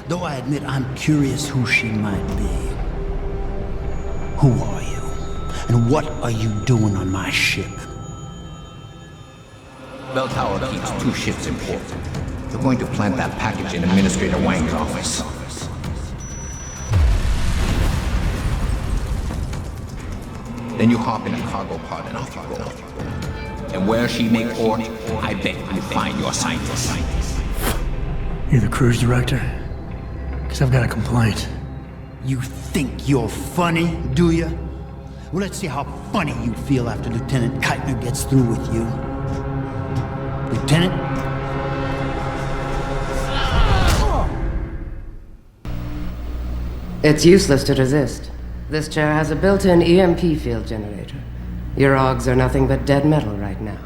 Though I admit I'm curious who she might be. Who are you? And what are you doing on my ship? Bell Tower keeps 2 ships in port. They're going to plant that package in Administrator Wang's office. Then you hop in a cargo pod and off you go. And where she may port, I bet you find your scientist. You're the cruise director? Because I've got a complaint. You think you're funny, do you? Well, let's see how funny you feel after Lieutenant Keitner gets through with you. Lieutenant? It's useless to resist. This chair has a built-in EMP field generator. Your augs are nothing but dead metal right now.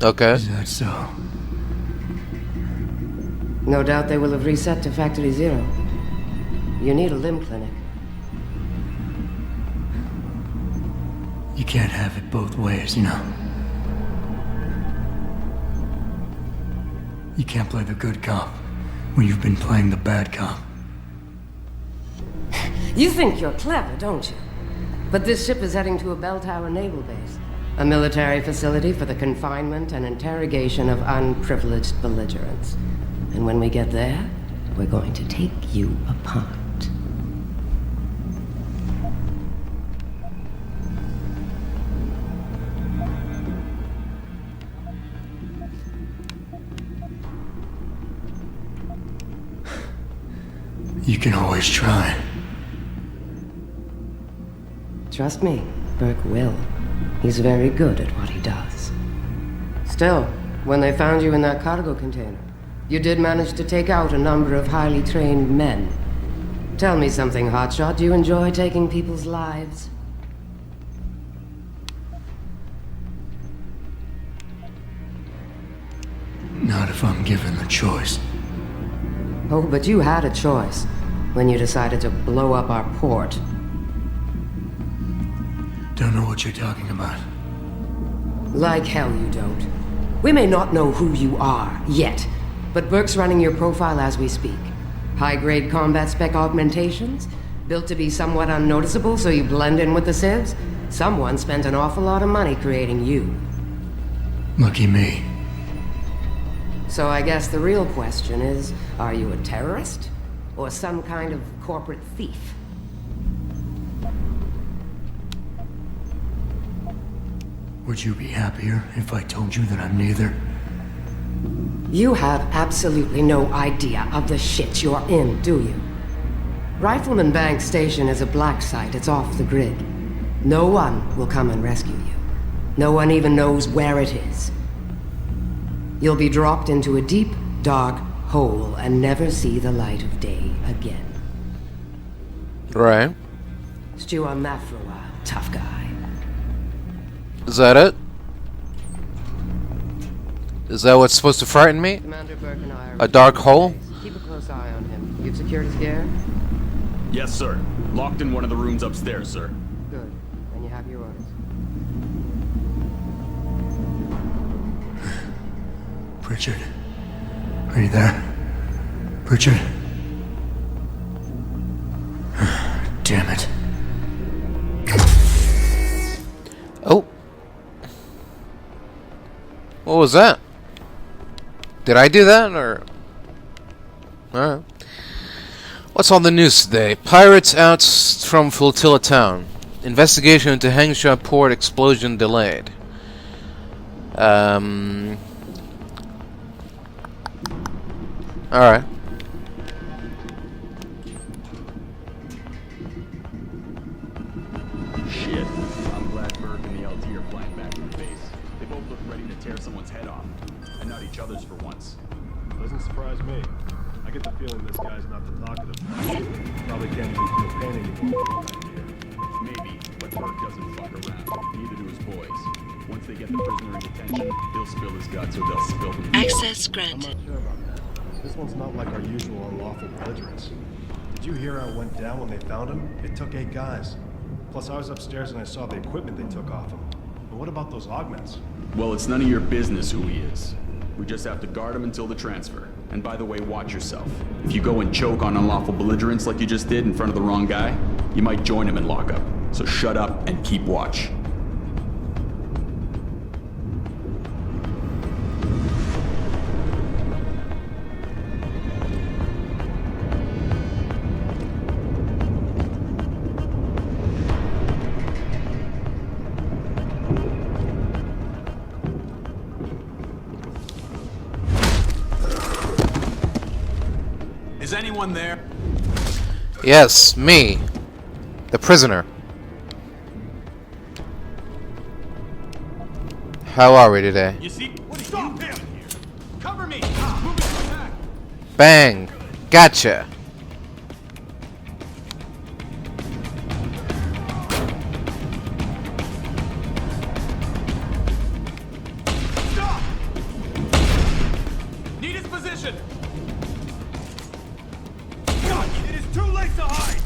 Okay. Is that so? No doubt they will have reset to Factory Zero. You need a limb clinic. You can't have it both ways, you know. You can't play the good cop when you've been playing the bad cop. You think you're clever, don't you? But this ship is heading to a bell tower naval base. A military facility for the confinement and interrogation of unprivileged belligerents. And when we get there, we're going to take you apart. You can always try. Trust me, Burke will. He's very good at what he does. Still, when they found you in that cargo container, you did manage to take out a number of highly trained men. Tell me something, Hotshot. Do you enjoy taking people's lives? Not if I'm given the choice. Oh, but you had a choice when you decided to blow up our port. Don't know what you're talking about. Like hell you don't. We may not know who you are, yet, but Burke's running your profile as we speak. High-grade combat spec augmentations, built to be somewhat unnoticeable so you blend in with the civs. Someone spent an awful lot of money creating you. Lucky me. So I guess the real question is, are you a terrorist? Or some kind of corporate thief? Would you be happier if I told you that I'm neither? You have absolutely no idea of the shit you're in, do you? Rifleman Bank Station is a black site. It's off the grid. No one will come and rescue you. No one even knows where it is. You'll be dropped into a deep, dark hole and never see the light of day again. Right. Stew on that for a while, tough guy. Is that it? Is that what's supposed to frighten me? Commander Burke and I are A dark hole? Keep a close eye on him. You've secured his gear? Yes, sir. Locked in one of the rooms upstairs, sir. Good. Then you have your orders. Pritchard. Are you there? Pritchard? Damn it. Oh. What was that? Did I do that, or... Alright. What's on the news today? Pirates out from Flotilla Town. Investigation into Hangsha port explosion delayed. Alright. Shit. I'm glad Burke and the LT are flying back to the base. They both look ready to tear someone's head off. And not each other's for once. Doesn't surprise me. I get the feeling this guy's not the talkative type. Probably can't even feel pain anymore around here. Maybe, but Burke doesn't fuck around. Neither do his boys. Once they get the prisoner in detention, he'll spill his guts or they'll spill them. Access I'm granted. not sure about that. This one's not like our usual unlawful belligerents. Did you hear how it went down when they found him? It took 8 guys. Plus, I was upstairs and I saw the equipment they took off him. But what about those augments? Well, it's none of your business who he is. We just have to guard him until the transfer. And by the way, watch yourself. If you go and choke on unlawful belligerence like you just did in front of the wrong guy, you might join him in lockup. So shut up and keep watch. Is anyone there? Yes, me. The prisoner. How are we today? You see? Stop him! Cover me! Moving to attack! Bang! Gotcha! Stop! Need his position! It is too late to hide!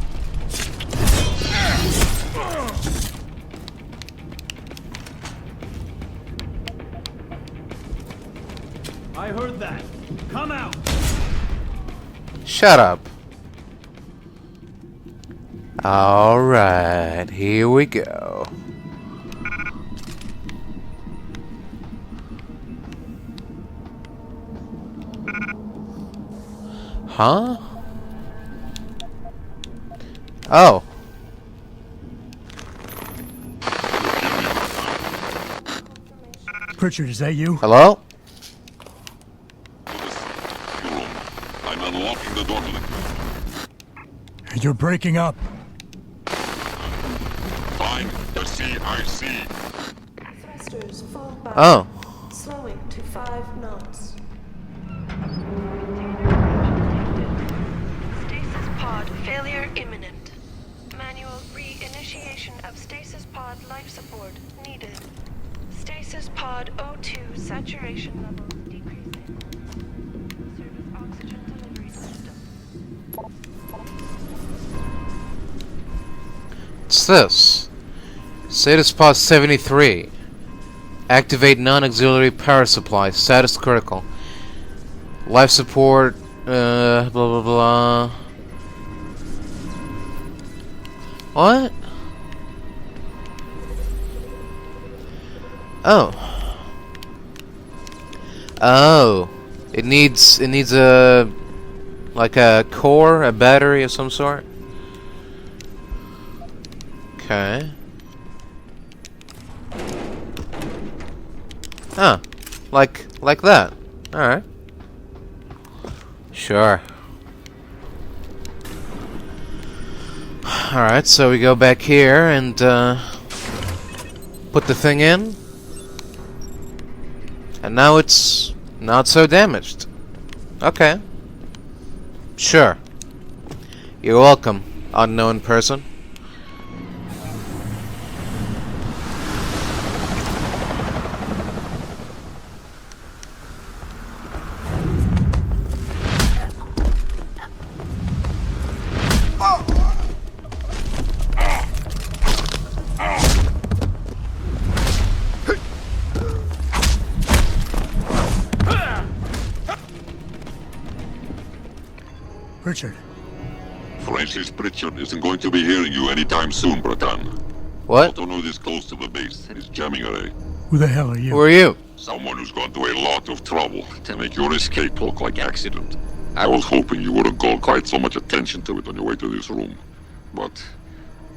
I heard that. Come out! Shut up. Alright, here we go. Huh? Oh. Pritchard, is that you? Hello? I'm unlocking the door to the... You're breaking up. Fine, I see. Thrusters fall back. Oh. Slowing to 5 knots. Stasis pod failure imminent. Manual re-initiation of stasis pod life support needed. Stasis pod O2 saturation levels decreasing. Service oxygen delivery system. What's this? Status pod 73. Activate non-auxiliary power supply. Status critical. Life support. Blah blah blah. What? Oh. Oh. It needs a like a core, a battery of some sort. Okay. Huh. Like that. Alright. Sure. Alright, so we go back here and put the thing in. And now it's not so damaged. Okay. Sure. You're welcome, unknown person. Pritchard. Francis Pritchard isn't going to be hearing you anytime soon, Bratan. What? Don't know this close to the base. It's jamming array. Who the hell are you? Who are you? Someone who's gone to a lot of trouble to make your escape look like accident. I was hoping you wouldn't call quite so much attention to it on your way to this room. But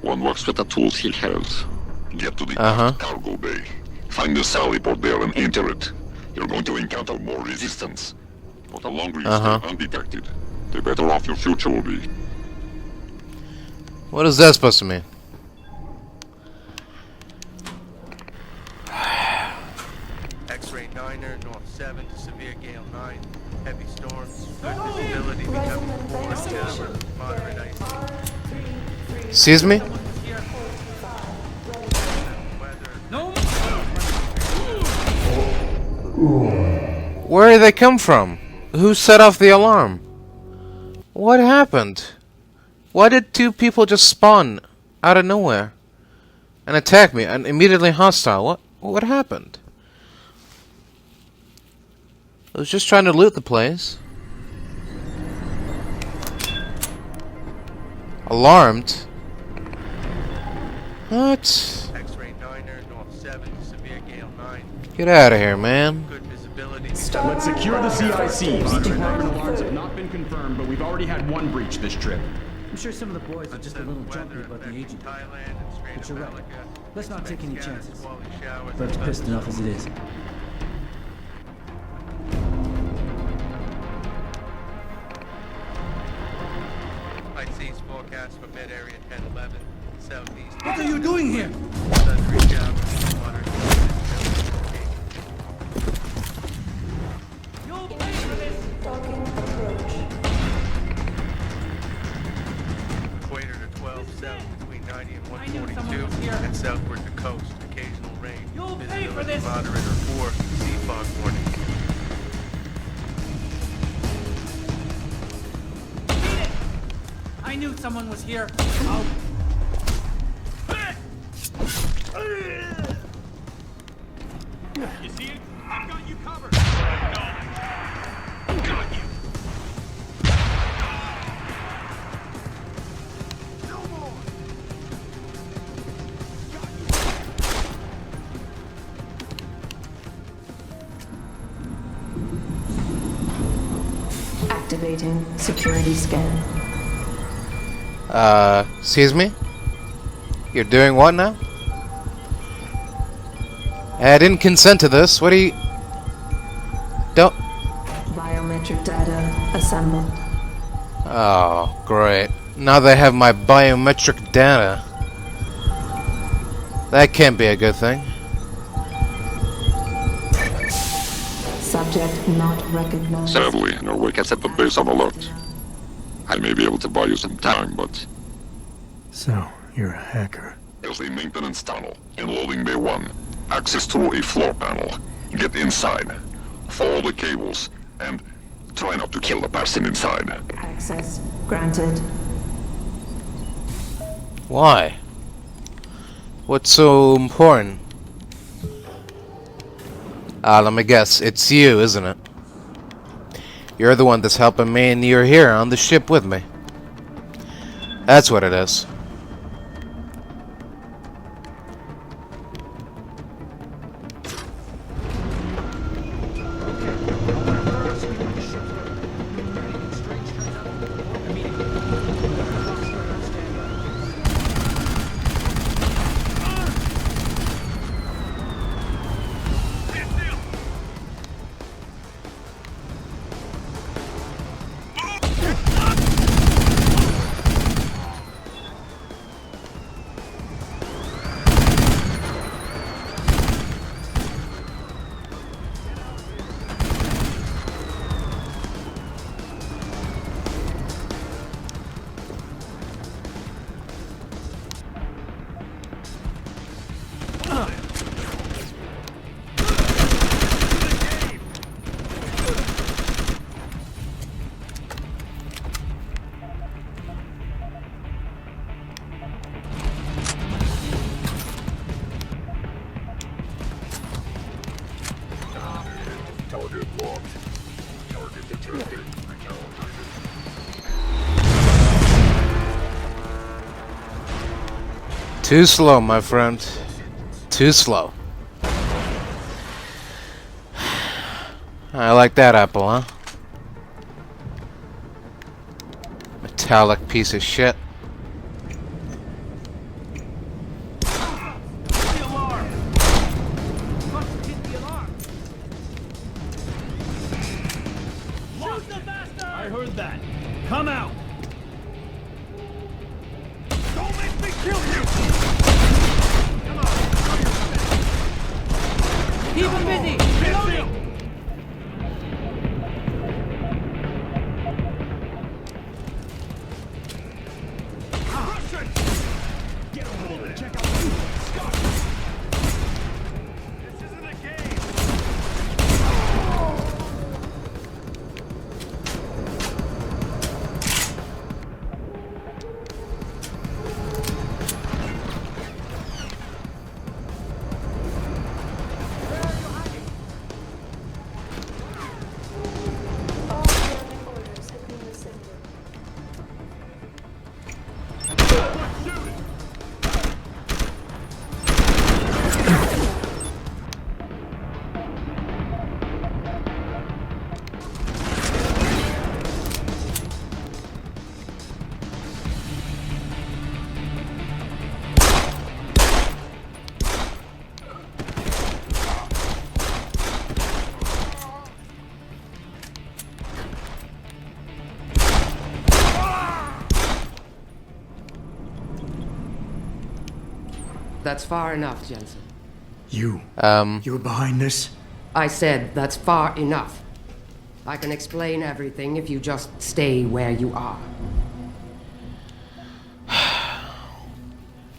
one works with the tools he has. Get to the cargo bay. Find the sally port there and enter it. You're going to encounter more resistance. But the longer you stay undetected, the better off your future will be. What is that supposed to mean? X-ray 9er, North 7 to severe gale 9. Heavy storms. Good visibility becoming 4 scatter. Moderate ice. Excuse me? Where did they come from? Who set off the alarm? What happened? Why did 2 people just spawn out of nowhere and attack me and immediately hostile? What happened? I was just trying to loot the place. Alarmed? What? X-ray 9er, North 7, severe gale 9. Get out of here, man. Good visibility. Let's secure the CIC. Other alarms have not been confirmed, but we've already had one breach this trip. I'm sure some of the boys are just a little jumpy about the agent. Thailand and Strait But of you're right. Malacca. Let's not take any Scattered chances. squally showers Bird's and pissed enough as it is. High seas forecast for mid-area 10-11, southeast. What are you doing here? Thundery showers, water. You'll pay for this! Docking approach. Equator to 12 south between 90 and I knew someone 142 was here. and southward to coast. Occasional rain. You'll pay for Visibility this. moderate or poor. Sea fog warning. Beat it! I knew someone was here. I'll... You see it? I've got you covered. No. Got you. No more. Activating security scan. Excuse me? You're doing what now? I didn't consent to this. What do you... Don't... Biometric data assembled. Oh, great. Now they have my biometric data. That can't be a good thing. Subject not recognized. Sadly, Norway has set the base on alert. I may be able to buy you some time, but So, you're a hacker. there's a maintenance tunnel in loading bay 1. Access through a floor panel. Get inside. Follow the cables, and try not to kill the person inside. Access granted. Why? What's so important? Let me guess. It's you, isn't it? You're the one that's helping me, and you're here on the ship with me. That's what it is. Too slow, my friend. Too slow. I like that apple, huh? Metallic piece of shit. The alarm! Must hit the alarm! Shoot the bastard! I heard that. Come out! Don't make me kill you! Come on! Keep him busy! Reloading! Get over there. Check out the Scott. This isn't a game. That's far enough, Jensen. You were behind this? I said that's far enough. I can explain everything if you just stay where you are.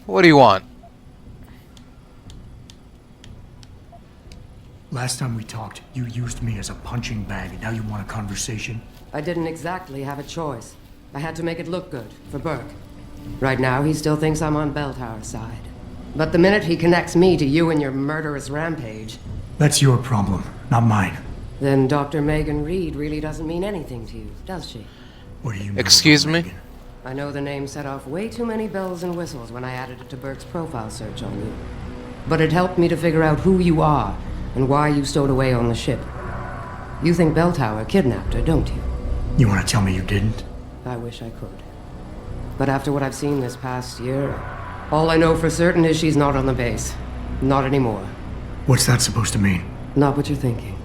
What do you want? Last time we talked, you used me as a punching bag, and now you want a conversation? I didn't exactly have a choice. I had to make it look good for Burke. Right now, he still thinks I'm on Bell Tower's side. But the minute he connects me to you and your murderous rampage... That's your problem, not mine. Then Dr. Megan Reed really doesn't mean anything to you, does she? What do you know? Excuse me? Megan? I know the name set off way too many bells and whistles when I added it to Burke's profile search on you. But it helped me to figure out who you are and why you stowed away on the ship. You think Bell Tower kidnapped her, don't you? You want to tell me you didn't? I wish I could. But after what I've seen this past year, all I know for certain is she's not on the base. Not anymore. What's that supposed to mean? Not what you're thinking.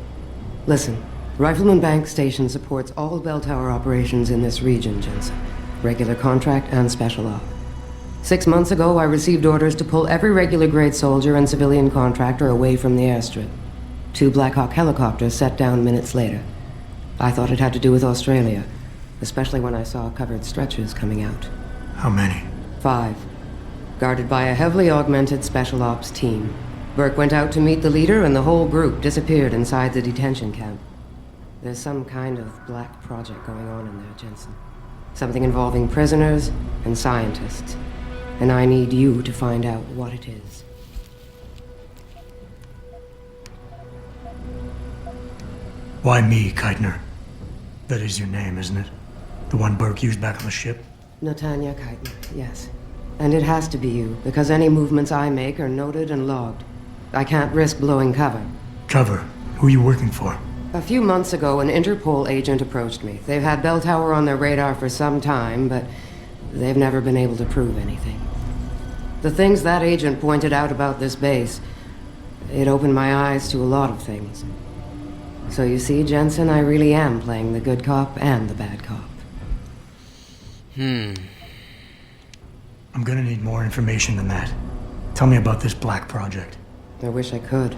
Listen, Rifleman Bank Station supports all Bell Tower operations in this region, Jensen. Regular contract and special op. 6 months ago, I received orders to pull every regular grade soldier and civilian contractor away from the airstrip. 2 Black Hawk helicopters set down minutes later. I thought it had to do with Australia, especially when I saw covered stretchers coming out. How many? 5. Guarded by a heavily augmented special ops team. Burke went out to meet the leader and the whole group disappeared inside the detention camp. There's some kind of black project going on in there, Jensen. Something involving prisoners and scientists. And I need you to find out what it is. Why me, Keitner? That is your name, isn't it? The one Burke used back on the ship? Natanya Keitner, yes. And it has to be you, because any movements I make are noted and logged. I can't risk blowing cover. Cover? Who are you working for? A few months ago, an Interpol agent approached me. They've had Bell Tower on their radar for some time, but they've never been able to prove anything. The things that agent pointed out about this base, it opened my eyes to a lot of things. So you see, Jensen, I really am playing the good cop and the bad cop. I'm gonna need more information than that. Tell me about this black project. I wish I could,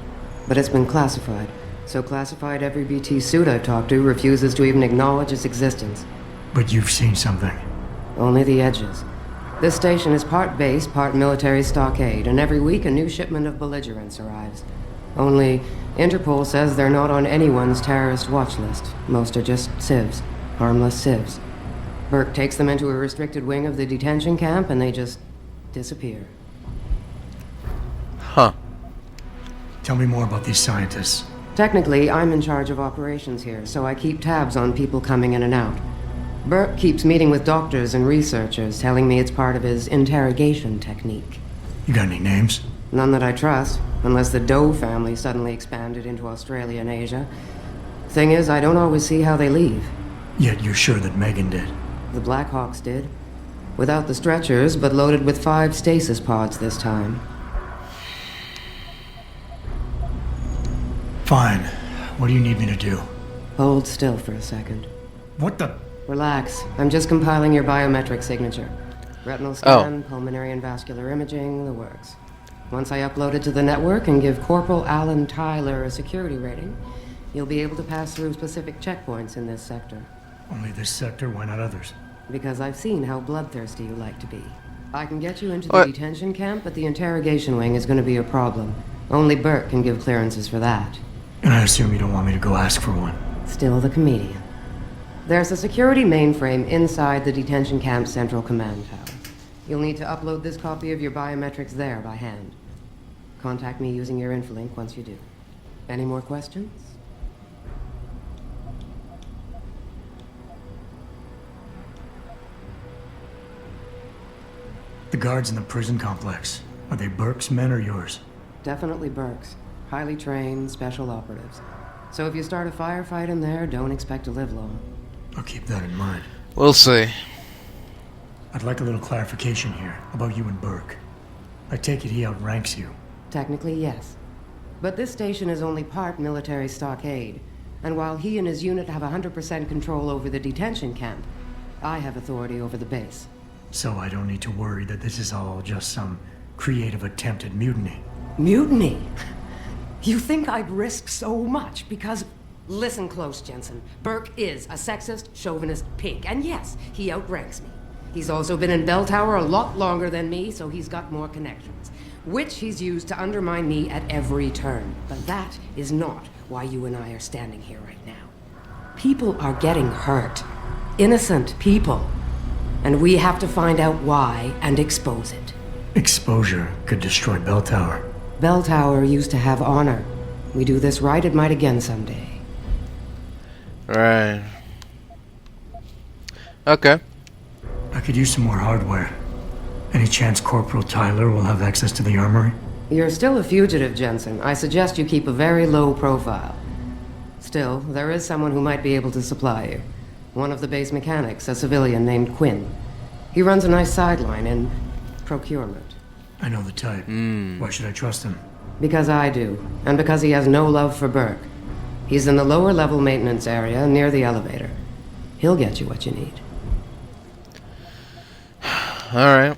but it's been classified. So classified every BT suit I've talked to refuses to even acknowledge its existence. But you've seen something. Only the edges. This station is part base, part military stockade, and every week a new shipment of belligerents arrives. Only, Interpol says they're not on anyone's terrorist watch list. Most are just civs. Harmless civs. Burke takes them into a restricted wing of the detention camp, and they just disappear. Huh. Tell me more about these scientists. Technically, I'm in charge of operations here, so I keep tabs on people coming in and out. Burke keeps meeting with doctors and researchers, telling me it's part of his interrogation technique. You got any names? None that I trust, unless the Doe family suddenly expanded into Australia and Asia. Thing is, I don't always see how they leave. Yet you're sure that Megan did. The Black Hawks did. Without the stretchers, but loaded with 5 stasis pods this time. Fine. What do you need me to do? Hold still for a second. What the? Relax. I'm just compiling your biometric signature. Retinal scan, pulmonary and vascular imaging, the works. Once I upload it to the network and give Corporal Alan Tyler a security rating, you'll be able to pass through specific checkpoints in this sector. Only this sector? Why not others? Because I've seen how bloodthirsty you like to be. I can get you into the detention camp, but the interrogation wing is going to be a problem. Only Burke can give clearances for that. And I assume you don't want me to go ask for one. Still the comedian. There's a security mainframe inside the detention camp's central command tower. You'll need to upload this copy of your biometrics there by hand. Contact me using your infolink once you do. Any more questions? The guards in the prison complex. Are they Burke's men or yours? Definitely Burke's. Highly trained, special operatives. So if you start a firefight in there, don't expect to live long. I'll keep that in mind. We'll see. I'd like a little clarification here about you and Burke. I take it he outranks you. Technically, yes. But this station is only part military stockade. And while he and his unit have 100% control over the detention camp, I have authority over the base. So I don't need to worry that this is all just some creative attempt at mutiny. Mutiny? You think I'd risk so much because... Listen close, Jensen. Burke is a sexist, chauvinist pig, and yes, he outranks me. He's also been in Bell Tower a lot longer than me, so he's got more connections, which he's used to undermine me at every turn. But that is not why you and I are standing here right now. People are getting hurt. Innocent people. And we have to find out why and expose it. Exposure could destroy Bell Tower. Bell Tower used to have honor. We do this right, it might again someday. Right. Okay. I could use some more hardware. Any chance Corporal Tyler will have access to the armory? You're still a fugitive, Jensen. I suggest you keep a very low profile. Still, there is someone who might be able to supply you. One of the base mechanics, a civilian named Quinn. He runs a nice sideline in procurement. I know the type. Why should I trust him? Because I do, and because he has no love for Burke. He's in the lower level maintenance area near the elevator. He'll get you what you need. Alright.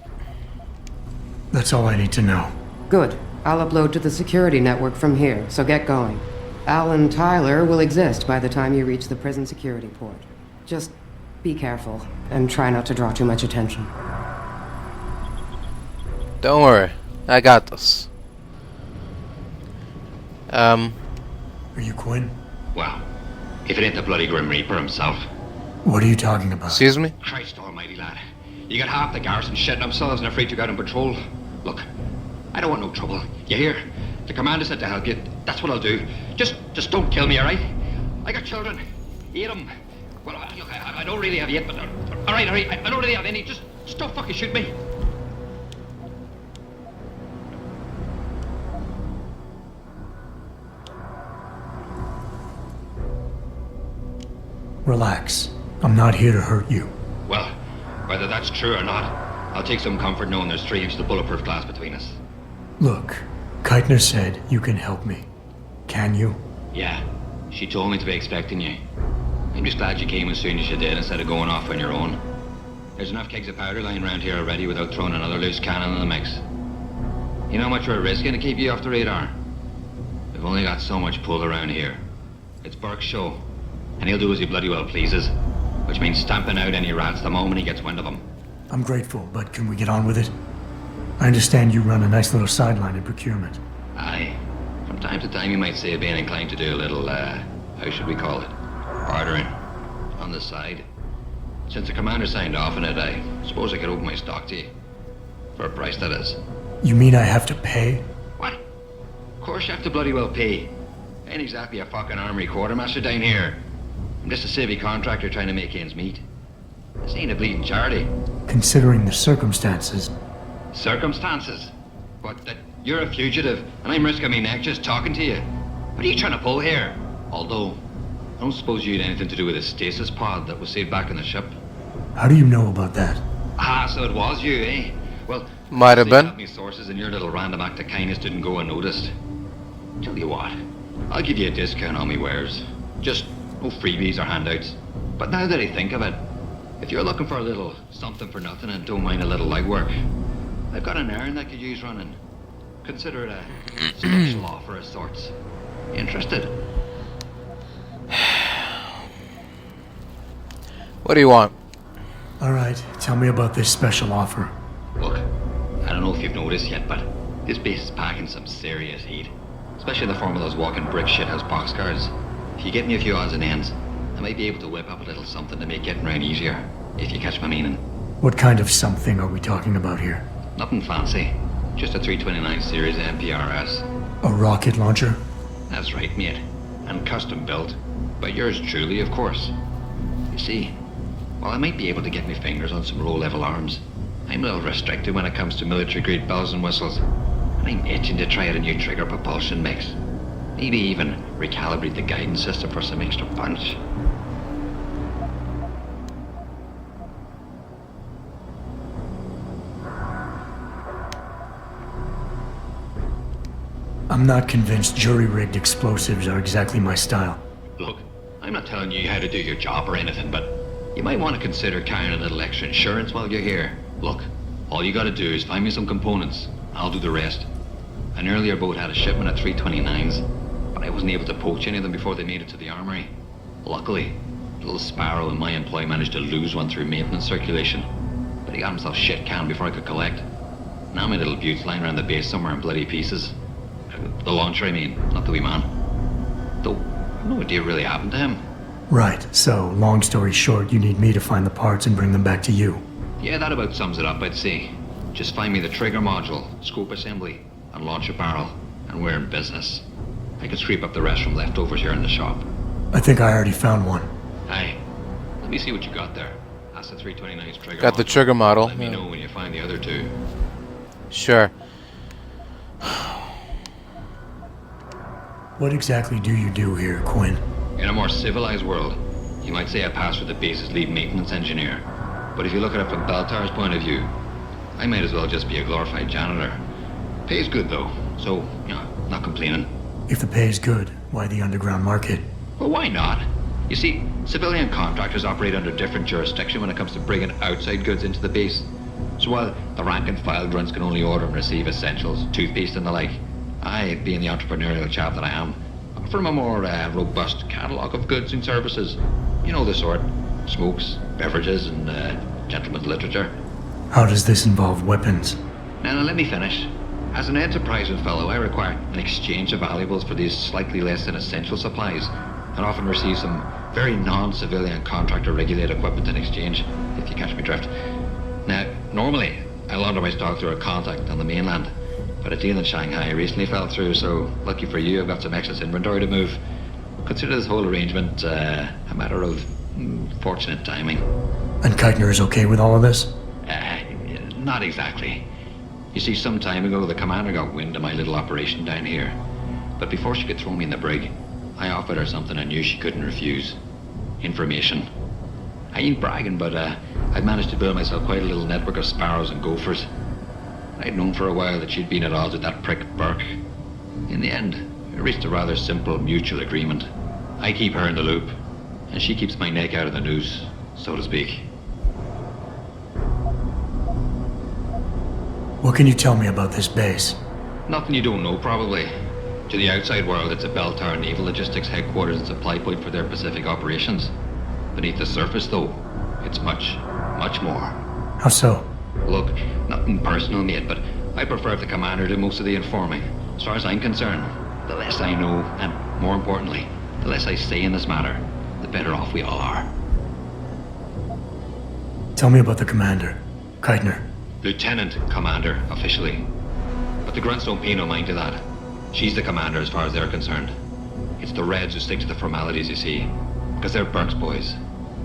That's all I need to know. Good. I'll upload to the security network from here, so get going. Alan Tyler will exist by the time you reach the prison security port. Just be careful, and try not to draw too much attention. Don't worry. I got this. Are you Quinn? Well, if it ain't the bloody Grim Reaper himself. What are you talking about? Excuse me? Christ almighty, lad. You got half the garrison shitting themselves and afraid to go out on patrol. Look, I don't want no trouble. You hear? The commander said to help you. That's what I'll do. Just don't kill me, alright? I got children. Eat them. Well, look, I don't really have yet, but... Alright, I don't really have any. Just don't fucking shoot me. Relax. I'm not here to hurt you. Well, whether that's true or not, I'll take some comfort knowing there's 3 inches of bulletproof glass between us. Look, Keitner said you can help me. Can you? Yeah, she told me to be expecting you. I'm just glad you came as soon as you did instead of going off on your own. There's enough kegs of powder lying around here already without throwing another loose cannon in the mix. You know how much we're risking to keep you off the radar? We've only got so much pull around here. It's Burke's show, and he'll do as he bloody well pleases, which means stamping out any rats the moment he gets wind of them. I'm grateful, but can we get on with it? I understand you run a nice little sideline in procurement. Aye. From time to time you might say being inclined to do a little, how should we call it? Bartering. On the side. Since the commander signed off on it, I suppose I could open my stock to you. For a price, that is. You mean I have to pay? What? Of course you have to bloody well pay. Ain't exactly a fucking armory quartermaster down here. I'm just a civvy contractor trying to make ends meet. This ain't a bleeding charity. Considering the circumstances. Circumstances? What, that you're a fugitive and I'm risking my neck just talking to you? What are you trying to pull here? Although, I don't suppose you had anything to do with the stasis pod that was saved back on the ship. How do you know about that? Ah, so it was you, eh? Well, might have been. Me sources and your little random act of kindness didn't go unnoticed. Tell you what, I'll give you a discount on me wares. Just no freebies or handouts. But now that I think of it, if you're looking for a little something for nothing and don't mind a little legwork, I've got an errand that could use running. Consider it a special offer of sorts. Interested? What do you want? Alright, tell me about this special offer. Look, I don't know if you've noticed yet, but this base is packing some serious heat. Especially in the form of those walking brick shithouse boxcars. If you get me a few odds and ends, I might be able to whip up a little something to make getting around easier, if you catch my meaning. What kind of something are we talking about here? Nothing fancy. Just a 329 series MPRS. A rocket launcher? That's right, mate. And custom built. By yours truly, of course. You see, while I might be able to get my fingers on some row-level arms, I'm a little restricted when it comes to military-grade bells and whistles. And I'm itching to try out a new trigger propulsion mix. Maybe even recalibrate the guidance system for some extra punch. I'm not convinced jury-rigged explosives are exactly my style. Look, I'm not telling you how to do your job or anything, but you might want to consider carrying a little extra insurance while you're here. Look, all you gotta do is find me some components, and I'll do the rest. An earlier boat had a shipment of 329s, but I wasn't able to poach any of them before they made it to the armory. Luckily, little Sparrow in my employ managed to lose one through maintenance circulation, but he got himself shit canned before I could collect. Now my little bute's lying around the base somewhere in bloody pieces. The launcher, I mean, not the wee man. Though, I've no idea what really happened to him. Right, so, long story short, you need me to find the parts and bring them back to you. Yeah, that about sums it up, I'd say. Just find me the trigger module, scope assembly, and launch a barrel, and we're in business. I can scrape up the rest from leftovers here in the shop. I think I already found one. Hey, let me see what you got there. That's the 329's trigger Got the trigger model. Let me know when you find the other two. Sure. What exactly do you do here, Quinn? In a more civilized world, you might say I pass for the base's lead maintenance engineer. But if you look at it from Beltar's point of view, I might as well just be a glorified janitor. Pays good though, so, you know, not complaining. If the pay is good, why the underground market? Well, why not? You see, civilian contractors operate under different jurisdiction when it comes to bringing outside goods into the base. So while the rank and file grunts can only order and receive essentials, toothpaste and the like, I, being the entrepreneurial chap that I am, offer them a more robust catalogue of goods and services. You know the sort. Smokes, beverages, and gentleman's literature. How does this involve weapons? Now let me finish. As an enterprising fellow, I require an exchange of valuables for these slightly less than essential supplies, and often receive some very non-civilian contractor-regulated equipment in exchange, if you catch me drift. Now, normally, I launder my stock through a contact on the mainland, but a deal in Shanghai recently fell through, so lucky for you, I've got some excess inventory to move. Consider this whole arrangement a matter of fortunate timing. And Keitner is okay with all of this? Not exactly. You see, some time ago, the commander got wind of my little operation down here. But before she could throw me in the brig, I offered her something I knew she couldn't refuse. Information. I ain't bragging, but I'd managed to build myself quite a little network of sparrows and gophers. I'd known for a while that she'd been at odds with that prick Burke. In the end, we reached a rather simple mutual agreement. I keep her in the loop, and she keeps my neck out of the noose, so to speak. What can you tell me about this base? Nothing you don't know, probably. To the outside world, it's a Beltar Naval Logistics headquarters and supply point for their Pacific operations. Beneath the surface, though, it's much, much more. How so? Look, nothing personal, mate, but I prefer if the commander did most of the informing. As far as I'm concerned, the less I know, and more importantly, the less I say in this matter, the better off we all are. Tell me about the commander, Keitner. Lieutenant Commander, officially. But the grunts don't pay no mind to that. She's the commander as far as they're concerned. It's the Reds who stick to the formalities, you see. Because they're Burke's boys.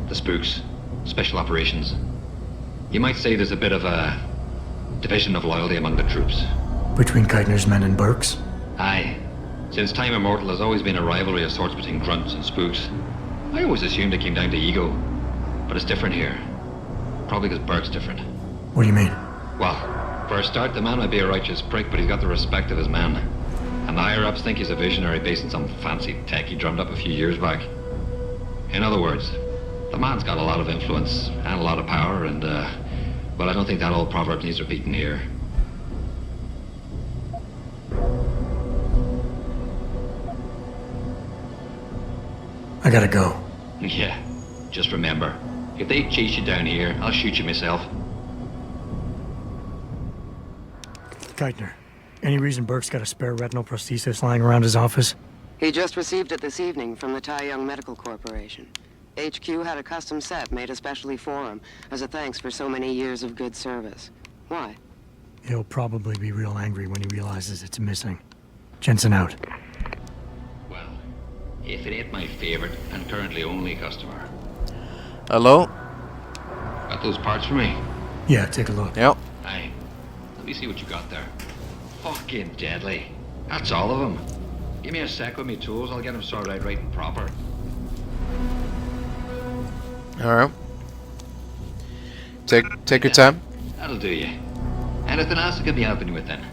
The spooks. Special operations. You might say there's a bit of a division of loyalty among the troops. Between Keitner's men and Burke's? Aye. Since time immortal, there's always been a rivalry of sorts between grunts and spooks. I always assumed it came down to ego. But it's different here. Probably because Burke's different. What do you mean? Well, for a start, the man might be a righteous prick, but he's got the respect of his men. And the higher-ups think he's a visionary based on some fancy tech he drummed up a few years back. In other words, the man's got a lot of influence and a lot of power, and, well, I don't think that old proverb needs repeating here. I gotta go. Yeah, just remember, if they chase you down here, I'll shoot you myself. Keitner, any reason Burke's got a spare retinal prosthesis lying around his office? He just received it this evening from the Tai Young Medical Corporation. HQ had a custom set made especially for him, as a thanks for so many years of good service. Why? He'll probably be real angry when he realizes it's missing. Jensen out. Well, if it ain't my favorite and currently only customer. Hello? Got those parts for me? Yeah, take a look. Yep. Aye. Let me see what you got there. Fucking deadly. That's all of them. Give me a sec with me tools, I'll get them sorted out right and proper. Alright. Take your time. That'll do you. Anything else I could be helping you with then?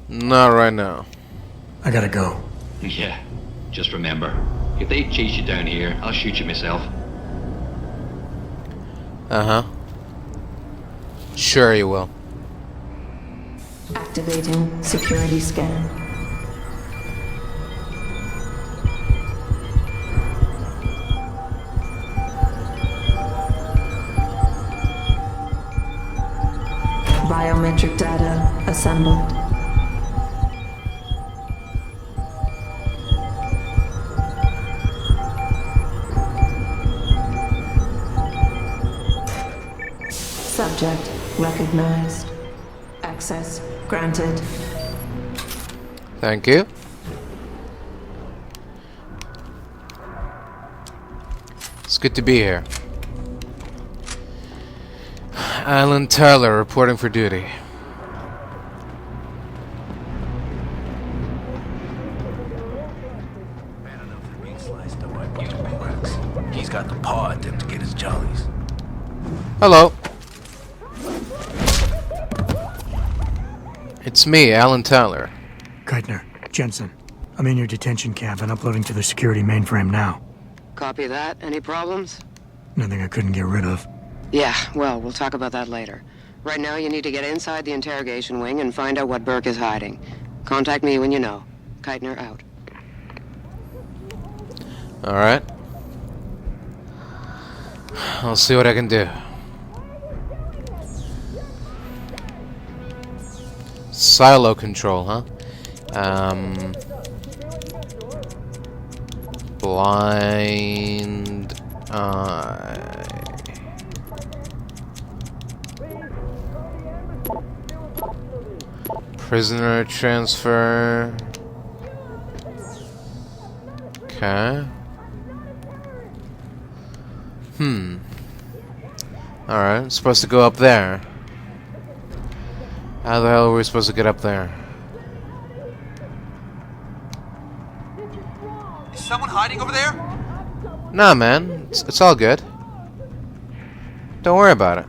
Not right now. I gotta go. Yeah. Just remember, if they chase you down here, I'll shoot you myself. Uh-huh. Sure you will. Activating security scan. Biometric data assembled. Subject recognized. Access granted. Thank you. It's good to be here. Alan Tyler reporting for duty. Man enough to be sliced up by Bugle cracks. He's got the paw at them to get his jollies. Hello. It's me, Alan Tyler. Keitner, Jensen. I'm in your detention camp and uploading to the security mainframe now. Copy that. Any problems? Nothing I couldn't get rid of. Yeah, well, we'll talk about that later. Right now, you need to get inside the interrogation wing and find out what Burke is hiding. Contact me when you know. Keitner out. Alright. I'll see what I can do. Silo control, huh? Blind eye. Prisoner transfer. Okay. Alright, supposed to go up there. How the hell are we supposed to get up there? Is someone hiding over there? Nah, man. It's all good. Don't worry about it.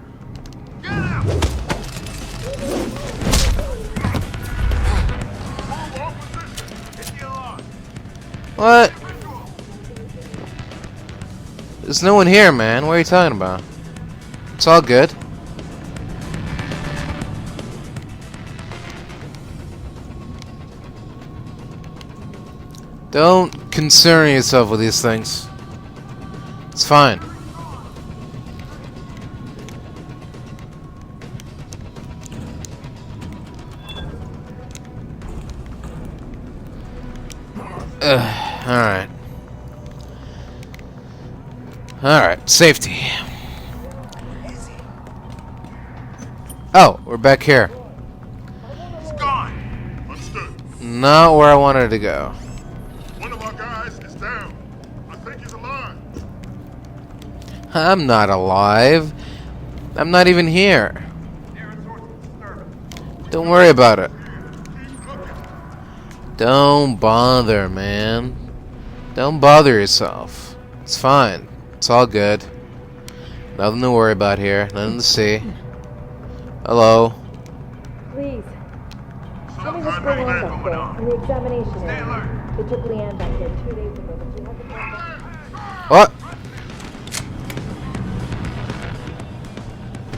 What? There's no one here, man. What are you talking about? It's all good. Don't concern yourself with these things. It's fine. Alright. Alright, safety. Oh, we're back here. He's gone. Understood. Not where I wanted to go. One of our guys is down. I think he's alive. I'm not alive. I'm not even here. Don't worry about it. Don't bother, man. Don't bother yourself. It's fine. It's all good. Nothing to worry about here. Nothing to see. Hello. Please. Let me just bring Anne back there in the examination area. They took Leanne back there 2 days ago, but she hasn't come back. What?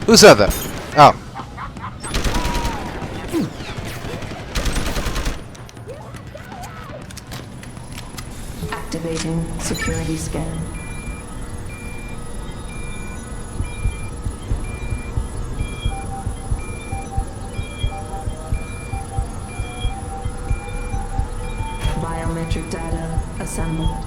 Who said that? Oh. Activating security scan. Biometric data assembled.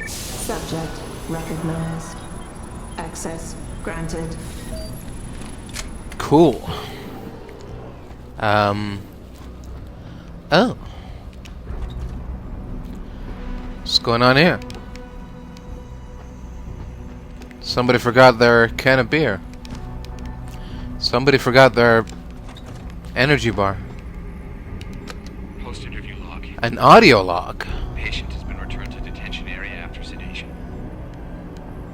Subject recognized. Access granted. Cool. Oh. What's going on here? Somebody forgot their can of beer. Somebody forgot their energy bar. Post-interview log. An audio log. Patient has been returned to detention area after sedation.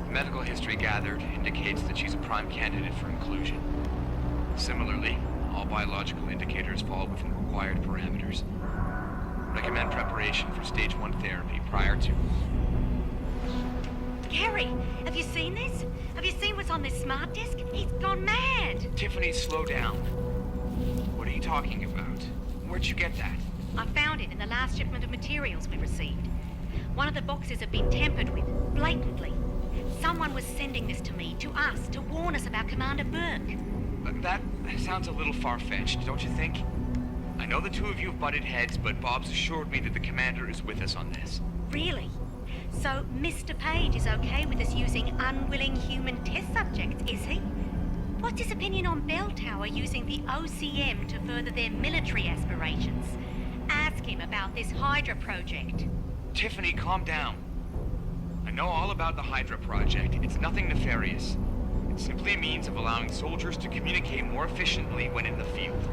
The medical history gathered indicates that she's a prime candidate for inclusion. Similarly, all biological indicators fall within required parameters. Recommend preparation for stage 1 therapy prior to... Gary, have you seen this? Have you seen what's on this smart disk? He's gone mad. Tiffany, slow down. What are you talking about? Where'd you get that? I found it in the last shipment of materials we received. One of the boxes had been tampered with, blatantly. Someone was sending this to me, to us, to warn us about Commander Burke. That sounds a little far-fetched, don't you think? I know the two of you have butted heads, but Bob's assured me that the commander is with us on this. Really? So Mr. Page is okay with us using unwilling human test subjects, is he? What's his opinion on Bell Tower using the OCM to further their military aspirations? Ask him about this Hydra project. Tiffany, calm down. I know all about the Hydra project. It's nothing nefarious. It's simply a means of allowing soldiers to communicate more efficiently when in the field.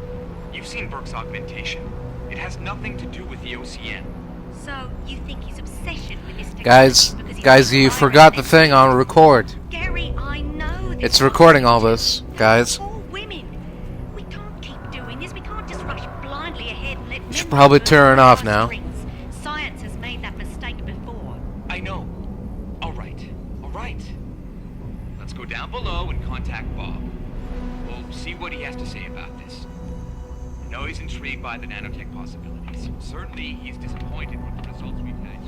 You've seen Burke's augmentation. It has nothing to do with the OCM. So, you think his obsession with this Guys, you forgot the thing on record. Gary, I know this. It's recording all this, guys. Women. We can't keep doing this. We can't just rush blindly ahead and let You should probably turn it off now. Science has made that mistake before. I know. All right. Let's go down below and contact Bob. We'll see what he has to say about this. I know he's intrigued by the nanotech possibilities. Certainly, he's disappointed with the results we've had.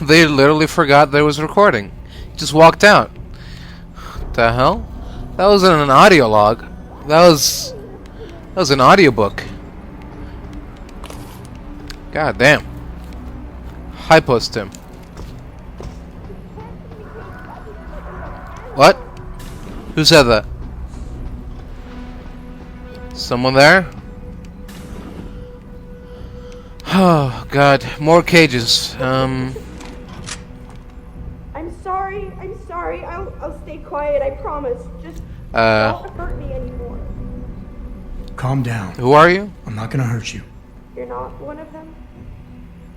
They literally forgot there was recording. Just walked out. What the hell? That wasn't an audio log. That was an audiobook. God damn. Hypost him. What? Who said that? Someone there? Oh god, more cages. I'm sorry. I'll stay quiet, I promise. Just don't hurt me anymore. Calm down. Who are you? I'm not gonna hurt you. You're not one of them?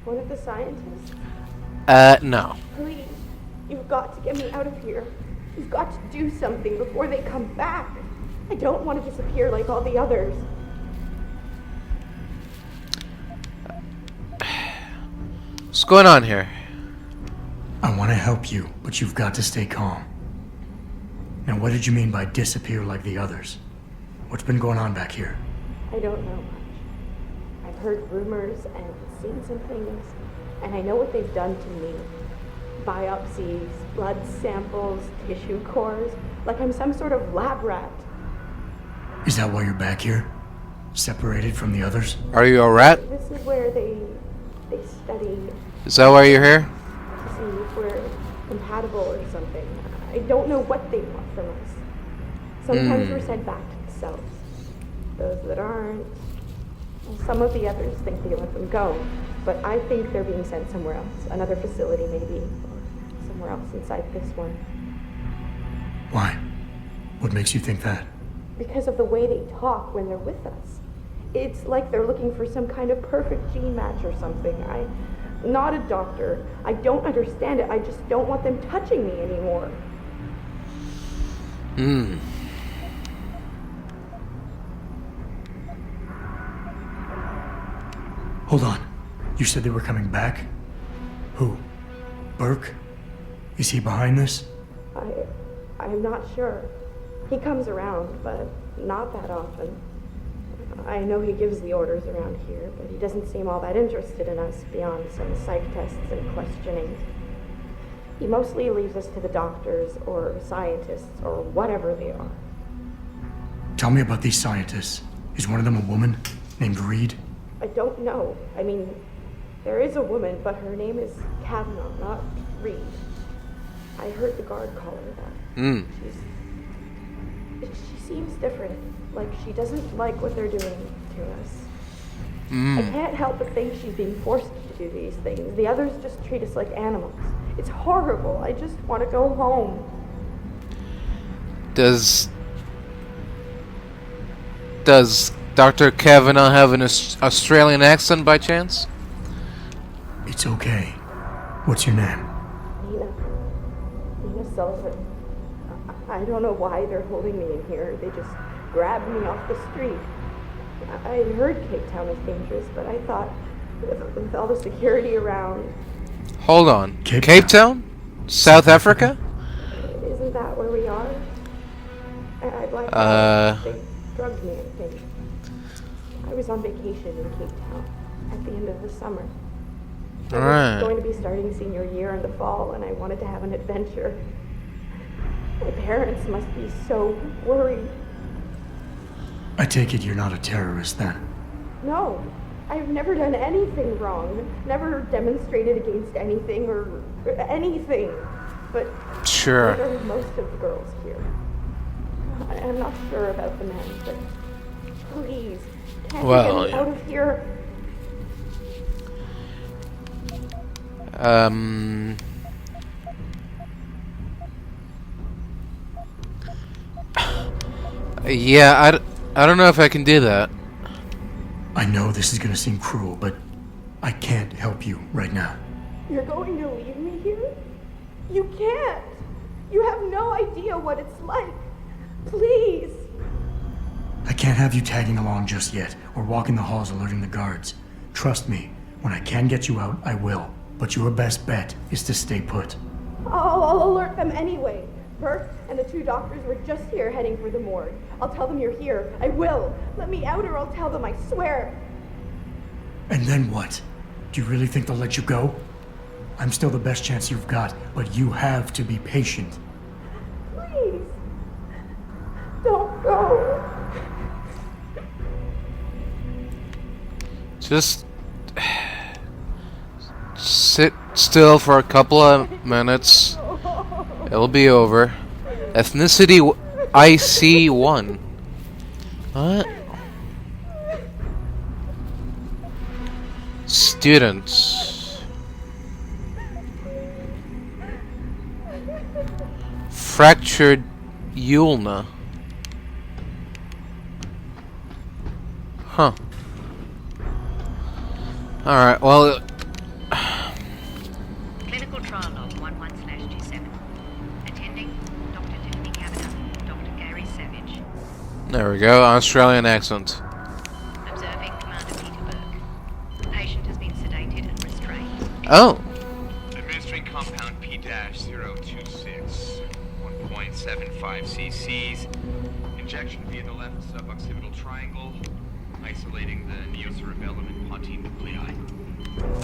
One of the scientists? No. Please, you've got to get me out of here. You've got to do something before they come back. I don't want to disappear like all the others. What's going on here? I want to help you, but you've got to stay calm. Now, what did you mean by disappear like the others? What's been going on back here? I don't know much. I've heard rumors and seen some things, and I know what they've done to me. Biopsies, blood samples, tissue cores, like I'm some sort of lab rat. Is that why you're back here? Separated from the others? Are you a rat? This is where they study. Is that why you're here? To see if we're compatible or something. I don't know what they want from us. Sometimes we're sent back to the cells. Those that aren't, well, some of the others think they let them go, but I think they're being sent somewhere else, another facility maybe, or somewhere else inside this one. Why? What makes you think that? Because of the way they talk when they're with us. It's like they're looking for some kind of perfect gene match or something. I'm not a doctor. I don't understand it. I just don't want them touching me anymore. Hold on. You said they were coming back? Who? Burke? Is he behind this? I'm not sure. He comes around, but not that often. I know he gives the orders around here, but he doesn't seem all that interested in us beyond some psych tests and questioning. He mostly leaves us to the doctors or scientists or whatever they are. Tell me about these scientists. Is one of them a woman named Reed? I don't know. I mean, there is a woman, but her name is Kavanaugh, not Reed. I heard the guard call her that. She seems different. Like she doesn't like what they're doing to us. I can't help but think she's being forced to do these things. The others just treat us like animals. It's horrible. I just want to go home. Does Dr. Kavanaugh have an Australian accent by chance? It's okay. What's your name? Nina Sullivan. I don't know why they're holding me in here. They just grabbed me off the street. I heard Cape Town is dangerous, but I thought with all the security around... Hold on. Cape Town? South Africa? Isn't that where we are? I blacked out. They drugged me, I think. I was on vacation in Cape Town at the end of the summer. I was going to be starting senior year in the fall, and I wanted to have an adventure. My parents must be so worried. I take it you're not a terrorist then? No, I've never done anything wrong. Never demonstrated against anything or anything. But sure. So are most of the girls here. I'm not sure about the men, but please, can't you get me out of here? Yeah, I don't know if I can do that. I know this is gonna seem cruel, but I can't help you right now. You're going to leave me here? You can't! You have no idea what it's like. Please! I can't have you tagging along just yet, or walking the halls alerting the guards. Trust me, when I can get you out, I will. But your best bet is to stay put. I'll alert them anyway. Bert and the 2 doctors were just here heading for the morgue. I'll tell them you're here. I will. Let me out or I'll tell them, I swear. And then what? Do you really think they'll let you go? I'm still the best chance you've got, but you have to be patient. Please. Don't go. Just sit still for a couple of minutes. It'll be over. Ethnicity IC1. What? Students. Fractured ulna. Huh. Alright, well... Clinical trial log 11/G7. Attending, Dr. Tiffany Kavanagh, Dr. Gary Savage. There we go, Australian accent. Observing Commander Peter Burke. Patient has been sedated and restrained. Oh. Administering compound P-026, 1.75 cc's. Injection via the left suboccipital triangle, isolating the neocerebellum and pontine nuclei.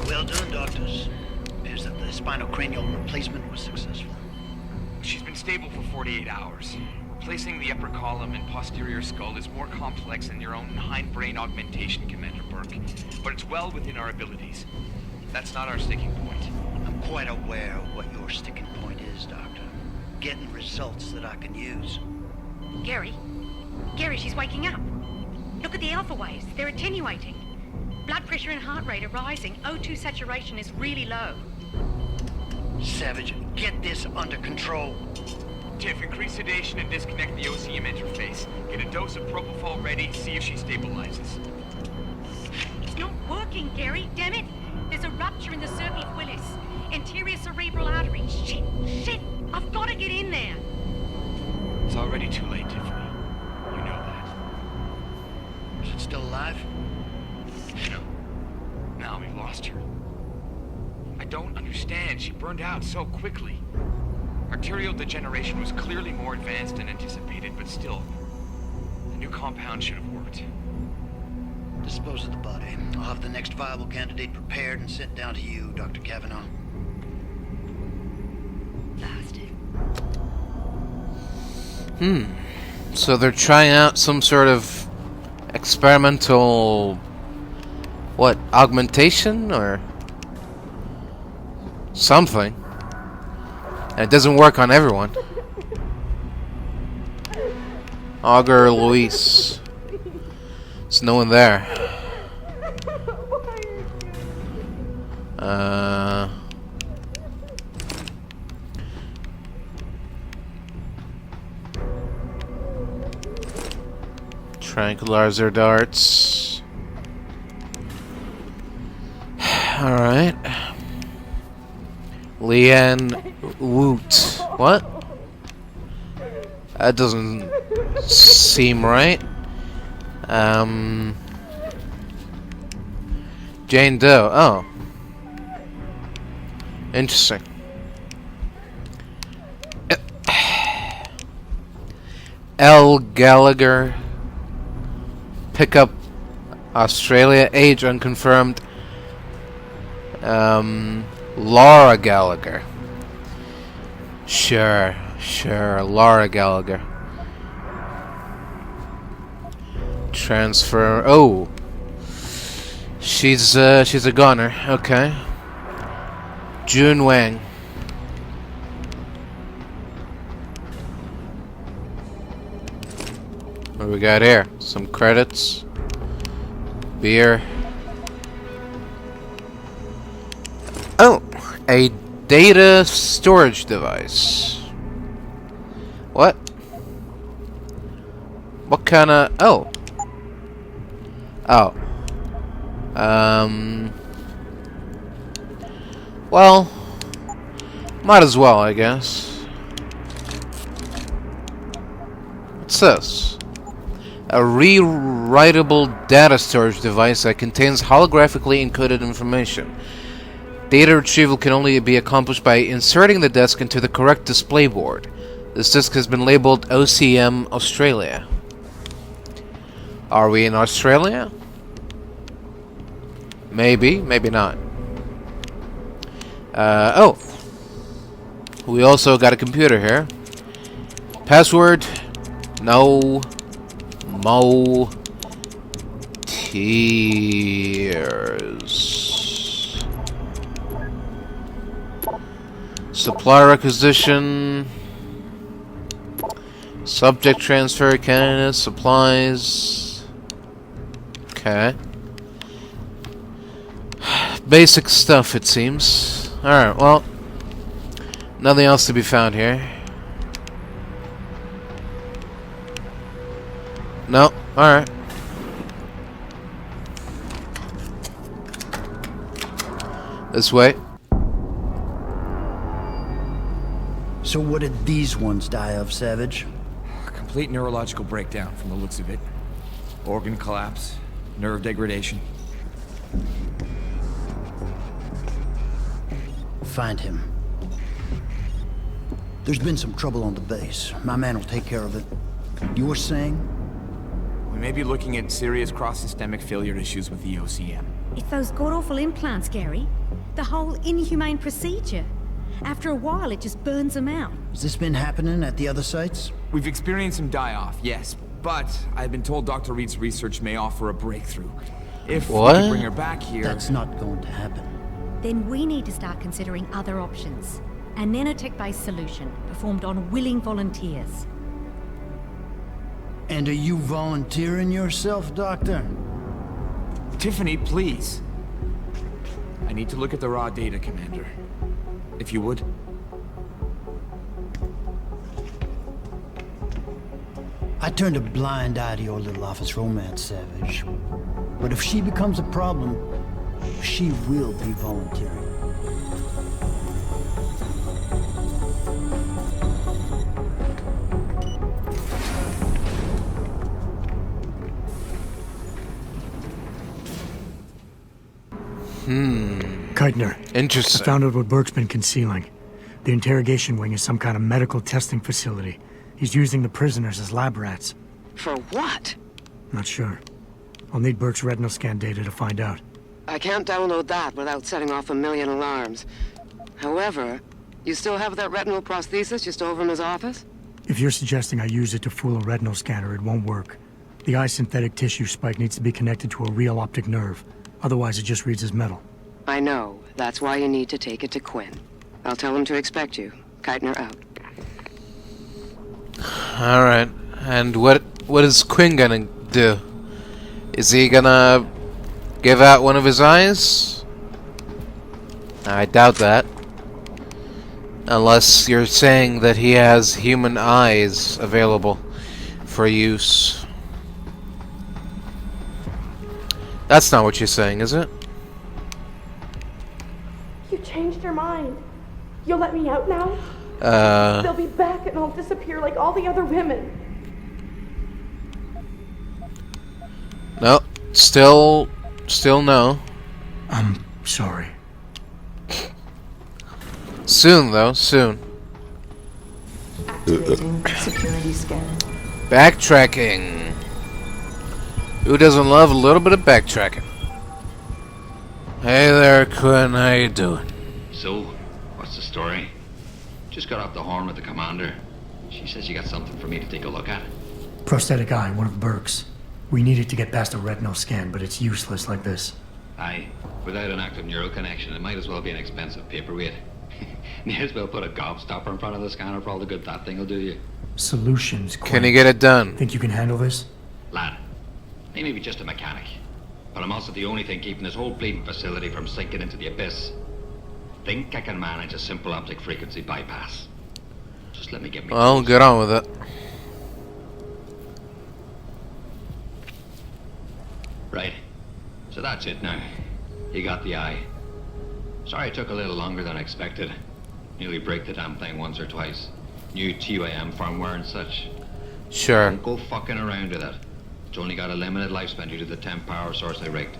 Well done, doctors. Appears that the spinal cranial replacement was successful. She's been stable for 48 hours. Replacing the upper column and posterior skull is more complex than your own hindbrain augmentation, Commander Burke, but it's well within our abilities. That's not our sticking point. I'm quite aware of what your sticking point is, Doctor. Getting results that I can use. Gary? Gary, she's waking up. Look at the alpha waves. They're attenuating. Blood pressure and heart rate are rising. O2 saturation is really low. Savage, get this under control. Tiff, increase sedation and disconnect the OCM interface. Get a dose of propofol ready, see if she stabilizes. It's not working, Gary. Damn it. There's a rupture in the circle of Willis. Anterior cerebral artery. Shit. I've got to get in there. It's already too late, Tiffany. You know that. Is it still alive? No. Now we've lost her. I don't understand. She burned out so quickly. Arterial degeneration was clearly more advanced than anticipated, but still, the new compound should have worked. Dispose of the body. I'll have the next viable candidate prepared and sent down to you, Dr. Kavanagh. Bastard. So they're trying out some sort of experimental... what, augmentation, or... something. And it doesn't work on everyone. Augur Luis. There's no one there. Tranquilizer darts. Alright. Leanne Woot. What? That doesn't seem right. Jane Doe. Oh. Interesting. L. Gallagher. Pickup. Australia. Age unconfirmed. Laura Gallagher. Sure. Laura Gallagher. Transfer. Oh. She's a goner. Okay. June Wang. What do we got here? Some credits. Beer. Oh, a data storage device. What? What kind of... Oh. Well, might as well, I guess. What's this? A rewritable data storage device that contains holographically encoded information. Data retrieval can only be accomplished by inserting the disk into the correct display board. This disk has been labeled OCM Australia. Are we in Australia? Maybe, maybe not. Oh. We also got a computer here. Password. No. Mo. Tears. Supply requisition. Subject transfer. Candidates. Supplies. Okay. Basic stuff, it seems. Alright, well. Nothing else to be found here. No, alright. This way. So what did these ones die of, Savage? Complete neurological breakdown from the looks of it. Organ collapse, nerve degradation. Find him. There's been some trouble on the base. My man will take care of it. You were saying? We may be looking at serious cross-systemic failure issues with the OCM. It's those god-awful implants, Gary. The whole inhumane procedure. After a while, it just burns them out. Has this been happening at the other sites? We've experienced some die-off, yes. But I've been told Dr. Reed's research may offer a breakthrough. If we could bring her back here... That's not going to happen. Then we need to start considering other options. A nanotech-based solution, performed on willing volunteers. And are you volunteering yourself, Doctor? Tiffany, please. I need to look at the raw data, Commander. If you would. I turned a blind eye to your little office romance, Savage. But if she becomes a problem, she will be volunteering. Keitner. Interesting. I found out what Burke's been concealing. The interrogation wing is some kind of medical testing facility. He's using the prisoners as lab rats. For what? Not sure. I'll need Burke's retinal scan data to find out. I can't download that without setting off a million alarms. However, you still have that retinal prosthesis you stole from his office? If you're suggesting I use it to fool a retinal scanner, it won't work. The eye synthetic tissue spike needs to be connected to a real optic nerve. Otherwise, it just reads as metal. I know. That's why you need to take it to Quinn. I'll tell him to expect you. Keitner out. Alright. And what is Quinn gonna do? Is he gonna give out one of his eyes? I doubt that. Unless you're saying that he has human eyes available for use. That's not what you're saying, is it? You changed your mind. You'll let me out now? They'll be back and I'll disappear like all the other women. No. Still no. I'm sorry. Soon, though. Soon. Activating security scan. Backtracking. Who doesn't love a little bit of backtracking? Hey there, Quinn. How you doing? So, what's the story? Just got off the horn with the commander. She says you got something for me to take a look at. Prosthetic eye, one of Burke's. We needed to get past a retinal scan, but it's useless like this. Aye, without an active neural connection, it might as well be an expensive paperweight. May as well put a gobstopper in front of the scanner for all the good that thing will do you. Solutions, Quinn. Can you get it done? Think you can handle this? Lad, I may be just a mechanic, but I'm also the only thing keeping this whole bleeding facility from sinking into the abyss. Think I can manage a simple optic frequency bypass. Just let me get me. Well, get on with it. Right. So that's it now. You got the eye. Sorry it took a little longer than I expected. Nearly break the damn thing once or twice. New TYM firmware and such. Sure. Don't go fucking around with it. It's only got a limited lifespan due to the temp power source I rigged.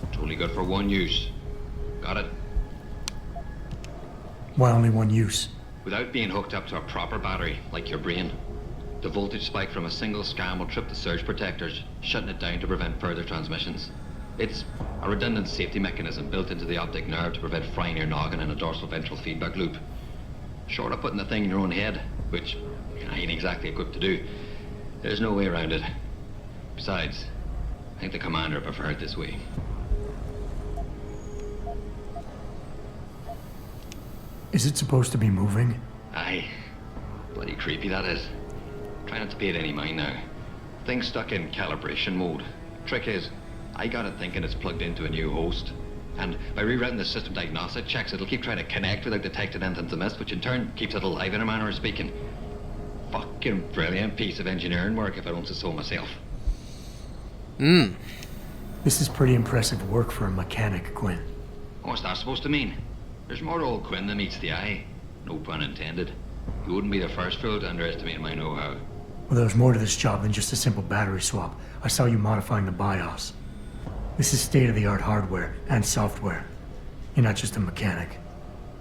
It's only good for one use. Got it? Why only one use? Without being hooked up to a proper battery, like your brain. The voltage spike from a single scan will trip the surge protectors, shutting it down to prevent further transmissions. It's a redundant safety mechanism built into the optic nerve to prevent frying your noggin in a dorsal ventral feedback loop. Short of putting the thing in your own head, which I ain't exactly equipped to do, there's no way around it. Besides, I think the commander preferred it this way. Is it supposed to be moving? Aye. Bloody creepy that is. Try not to pay it any mind now. Thing's stuck in calibration mode. Trick is, I got it thinking it's plugged into a new host. And by rewriting the system diagnostic checks, it'll keep trying to connect without detecting anything's amiss, which in turn keeps it alive in a manner of speaking. Fucking brilliant piece of engineering work if I don't say so myself. This is pretty impressive work for a mechanic, Quinn. What's that supposed to mean? There's more to old Quinn than meets the eye. No pun intended. You wouldn't be the first fool to underestimate my know-how. Well, there's more to this job than just a simple battery swap. I saw you modifying the BIOS. This is state-of-the-art hardware and software. You're not just a mechanic.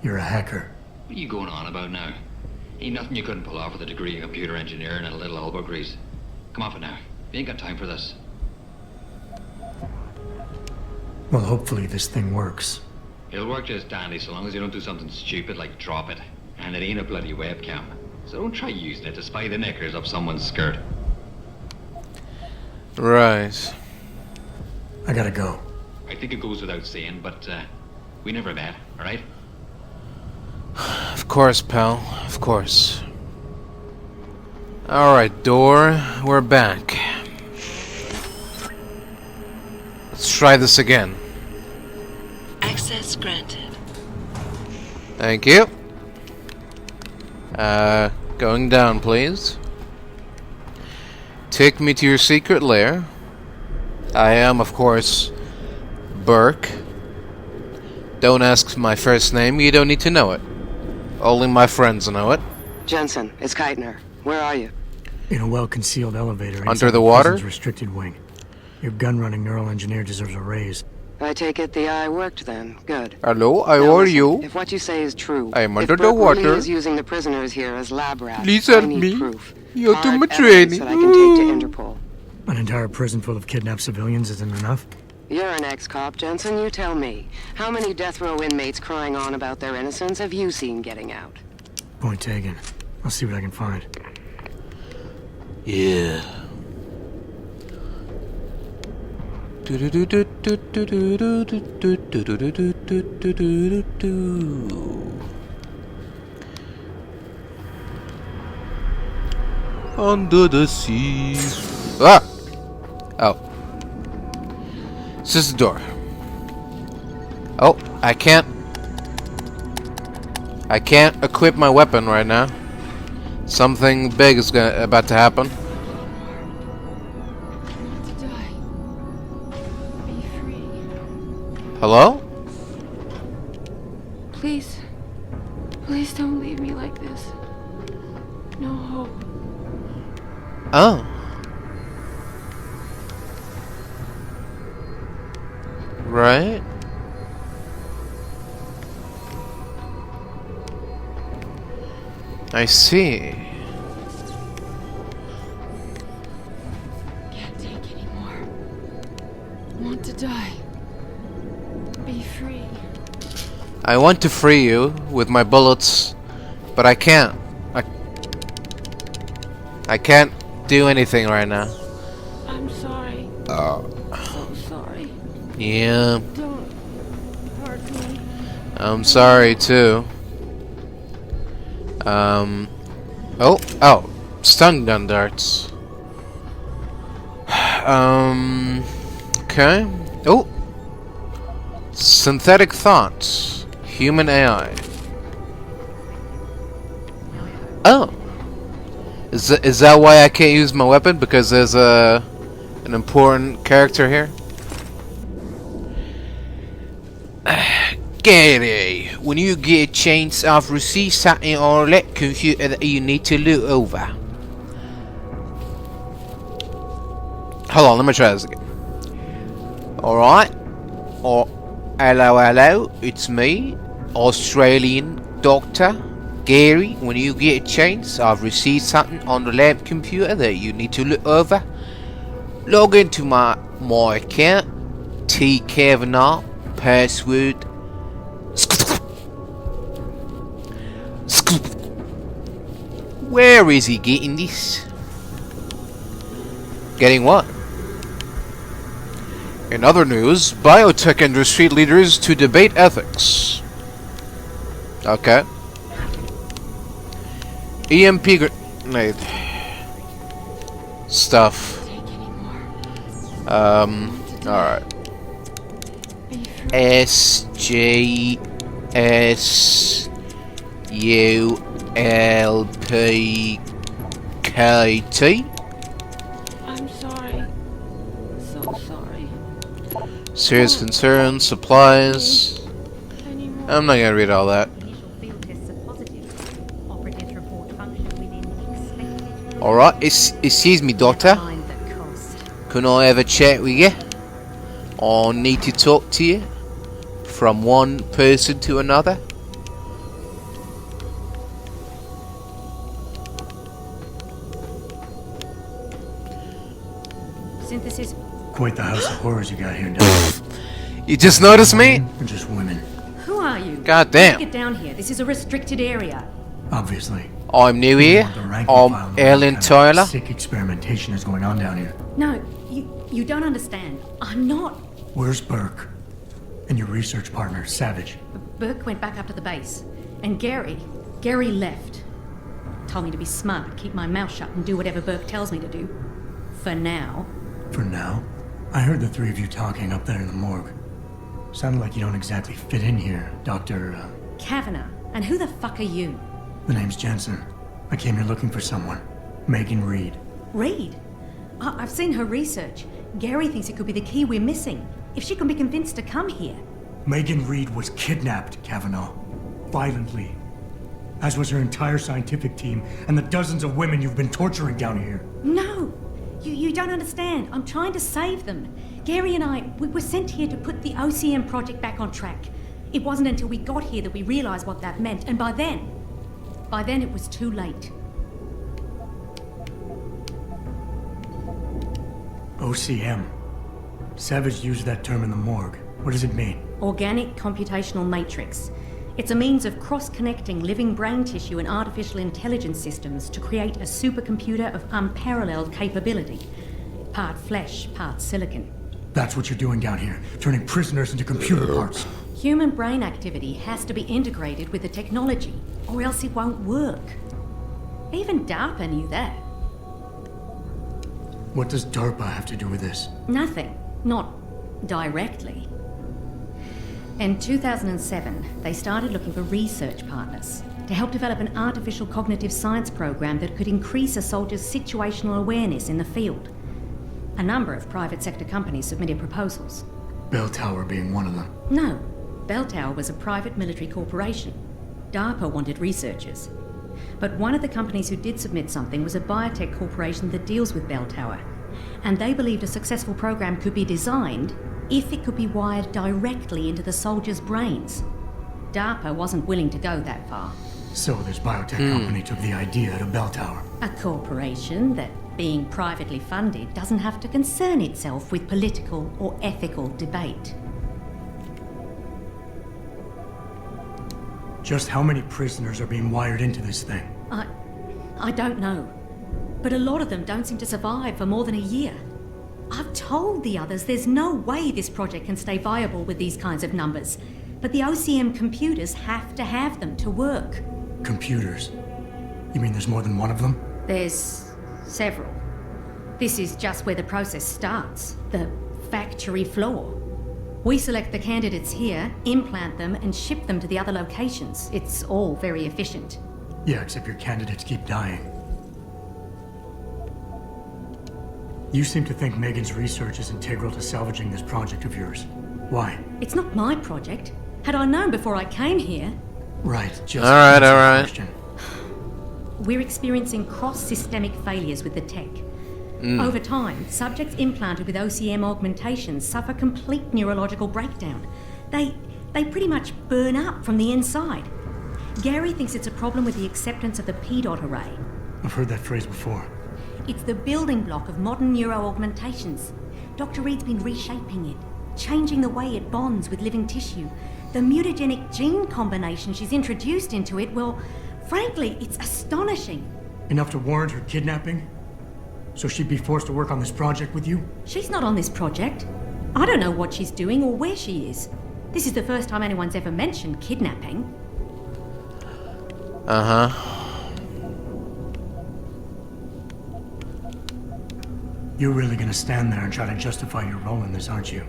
You're a hacker. What are you going on about now? Ain't nothing you couldn't pull off with a degree in computer engineering and a little elbow grease. Come off it now. We ain't got time for this. Well, hopefully this thing works. It'll work just dandy so long as you don't do something stupid like drop it. And it ain't a bloody webcam. So don't try using it to spy the knickers up someone's skirt. Right. I gotta go. I think it goes without saying, but we never met, alright? Of course, pal. Of course. Alright, door. We're back. Let's try this again. Access granted. Thank you. Going down, please. Take me to your secret lair. I am, of course, Burke. Don't ask my first name, you don't need to know it. Only my friends know it. Jensen, it's Keitner. Where are you? In a well-concealed elevator Under inside the water? prison's restricted wing. Your gun-running neural engineer deserves a raise. I take it the eye worked then. Good. Hello, how Now are listen, you? If what you say is true, I am if under the Burke really water. is using the prisoners here as lab rats, Please I help need me. proof. You're Hard doing my evidence training. that I can take to Interpol. An entire prison full of kidnapped civilians isn't enough? You're an ex-cop, Jensen. You tell me. How many death row inmates crying on about their innocence have you seen getting out? Point taken. I'll see what I can find. Yeah. Under the sea. Ah! Oh. This is the door. Oh, I can't equip my weapon right now. Something big is about to happen. To die. Be free. Hello? Please. Please don't leave me like this. No hope. Oh. Right. I see. Can't take anymore. Want to die. Be free. I want to free you with my bullets, but I can't. I can't do anything right now. I'm sorry. So sorry. Yeah. Don't hurt me. I'm sorry too. Oh, stun gun darts. Okay. Oh, synthetic thoughts, human AI. Oh, is that why I can't use my weapon? Because there's an important character here. Gary, when you get a chance, I've received something on that computer that you need to look over. Hold on, let me try this again. Alright. Hello, it's me, Australian Doctor Gary. When you get a chance, I've received something on the lab computer that you need to look over. Log into my account, T Kavanaugh, password. Where is he getting this? Getting what? In other news, biotech industry leaders to debate ethics. Okay. EMP grenade stuff. Alright. SGSULPKT. I'm sorry. So sorry. Serious concerns, supplies. I'm not gonna read all that. Alright, excuse me, Doctor. Can I have a chat with you? I need to talk to you from one person to another. Synthesis. Quite the house of horrors you got here, Doc. You just noticed me? Or just women? Who are you? God damn. Get down here. This is a restricted area. Obviously. I'm new here. I'm Ellen Tyler. Sick experimentation is going on down here. No, you don't understand. I'm not. Where's Burke? And your research partner, Savage? Burke went back up to the base. And Gary left. Told me to be smart, keep my mouth shut, and do whatever Burke tells me to do. For now. For now? I heard the three of you talking up there in the morgue. Sounded like you don't exactly fit in here, Dr. Kavanagh. And who the fuck are you? The name's Jensen. I came here looking for someone. Megan Reed. Reed? I've seen her research. Gary thinks it could be the key we're missing. If she can be convinced to come here. Megan Reed was kidnapped, Kavanaugh. Violently. As was her entire scientific team and the dozens of women you've been torturing down here. No! You don't understand. I'm trying to save them. Gary and we were sent here to put the OCM project back on track. It wasn't until we got here that we realized what that meant, and by then it was too late. OCM. Savage used that term in the morgue. What does it mean? Organic computational matrix. It's a means of cross-connecting living brain tissue and artificial intelligence systems to create a supercomputer of unparalleled capability. Part flesh, part silicon. That's what you're doing down here, turning prisoners into computer parts. Human brain activity has to be integrated with the technology, or else it won't work. Even DARPA knew that. What does DARPA have to do with this? Nothing. Not directly. In 2007, they started looking for research partners to help develop an artificial cognitive science program that could increase a soldier's situational awareness in the field. A number of private sector companies submitted proposals. Bell Tower being one of them. No. Bell Tower was a private military corporation. DARPA wanted researchers. But one of the companies who did submit something was a biotech corporation that deals with Bell Tower. And they believed a successful program could be designed if it could be wired directly into the soldiers' brains. DARPA wasn't willing to go that far. So this biotech company took the idea to Bell Tower. A corporation that, being privately funded, doesn't have to concern itself with political or ethical debate. Just how many prisoners are being wired into this thing? I don't know. But a lot of them don't seem to survive for more than a year. I've told the others there's no way this project can stay viable with these kinds of numbers. But the OCM computers have to have them to work. Computers? You mean there's more than one of them? There's several. This is just where the process starts. The factory floor. We select the candidates here, implant them, and ship them to the other locations. It's all very efficient. Yeah, except your candidates keep dying. You seem to think Megan's research is integral to salvaging this project of yours. Why? It's not my project. Had I known before I came here... Right, just... Alright. We're experiencing cross-systemic failures with the tech. Over time, subjects implanted with OCM augmentations suffer complete neurological breakdown. They pretty much burn up from the inside. Gary thinks it's a problem with the acceptance of the P-dot array. I've heard that phrase before. It's the building block of modern neuro-augmentations. Dr. Reed's been reshaping it, changing the way it bonds with living tissue. The mutagenic gene combination she's introduced into it, well, frankly, it's astonishing. Enough to warrant her kidnapping? So she'd be forced to work on this project with you? She's not on this project. I don't know what she's doing or where she is. This is the first time anyone's ever mentioned kidnapping. You're really gonna stand there and try to justify your role in this, aren't you?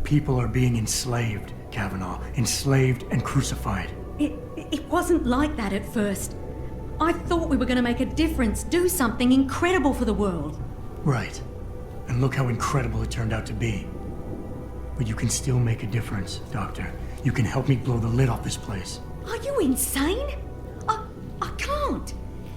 People are being enslaved, Kavanaugh. Enslaved and crucified. It wasn't like that at first. I thought we were going to make a difference, do something incredible for the world. Right. And look how incredible it turned out to be. But you can still make a difference, Doctor. You can help me blow the lid off this place. Are you insane? I can't.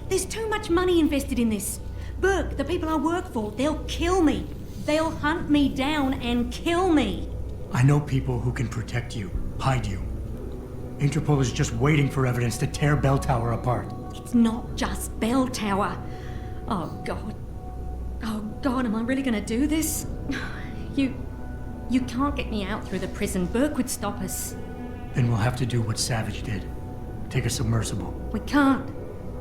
There's too much money invested in this. Burke, the people I work for, they'll kill me. They'll hunt me down and kill me. I know people who can protect you, hide you. Interpol is just waiting for evidence to tear Bell Tower apart. It's not just Bell Tower. Oh, God. Oh, God, am I really going to do this? You can't get me out through the prison. Burke would stop us. Then we'll have to do what Savage did. Take a submersible. We can't.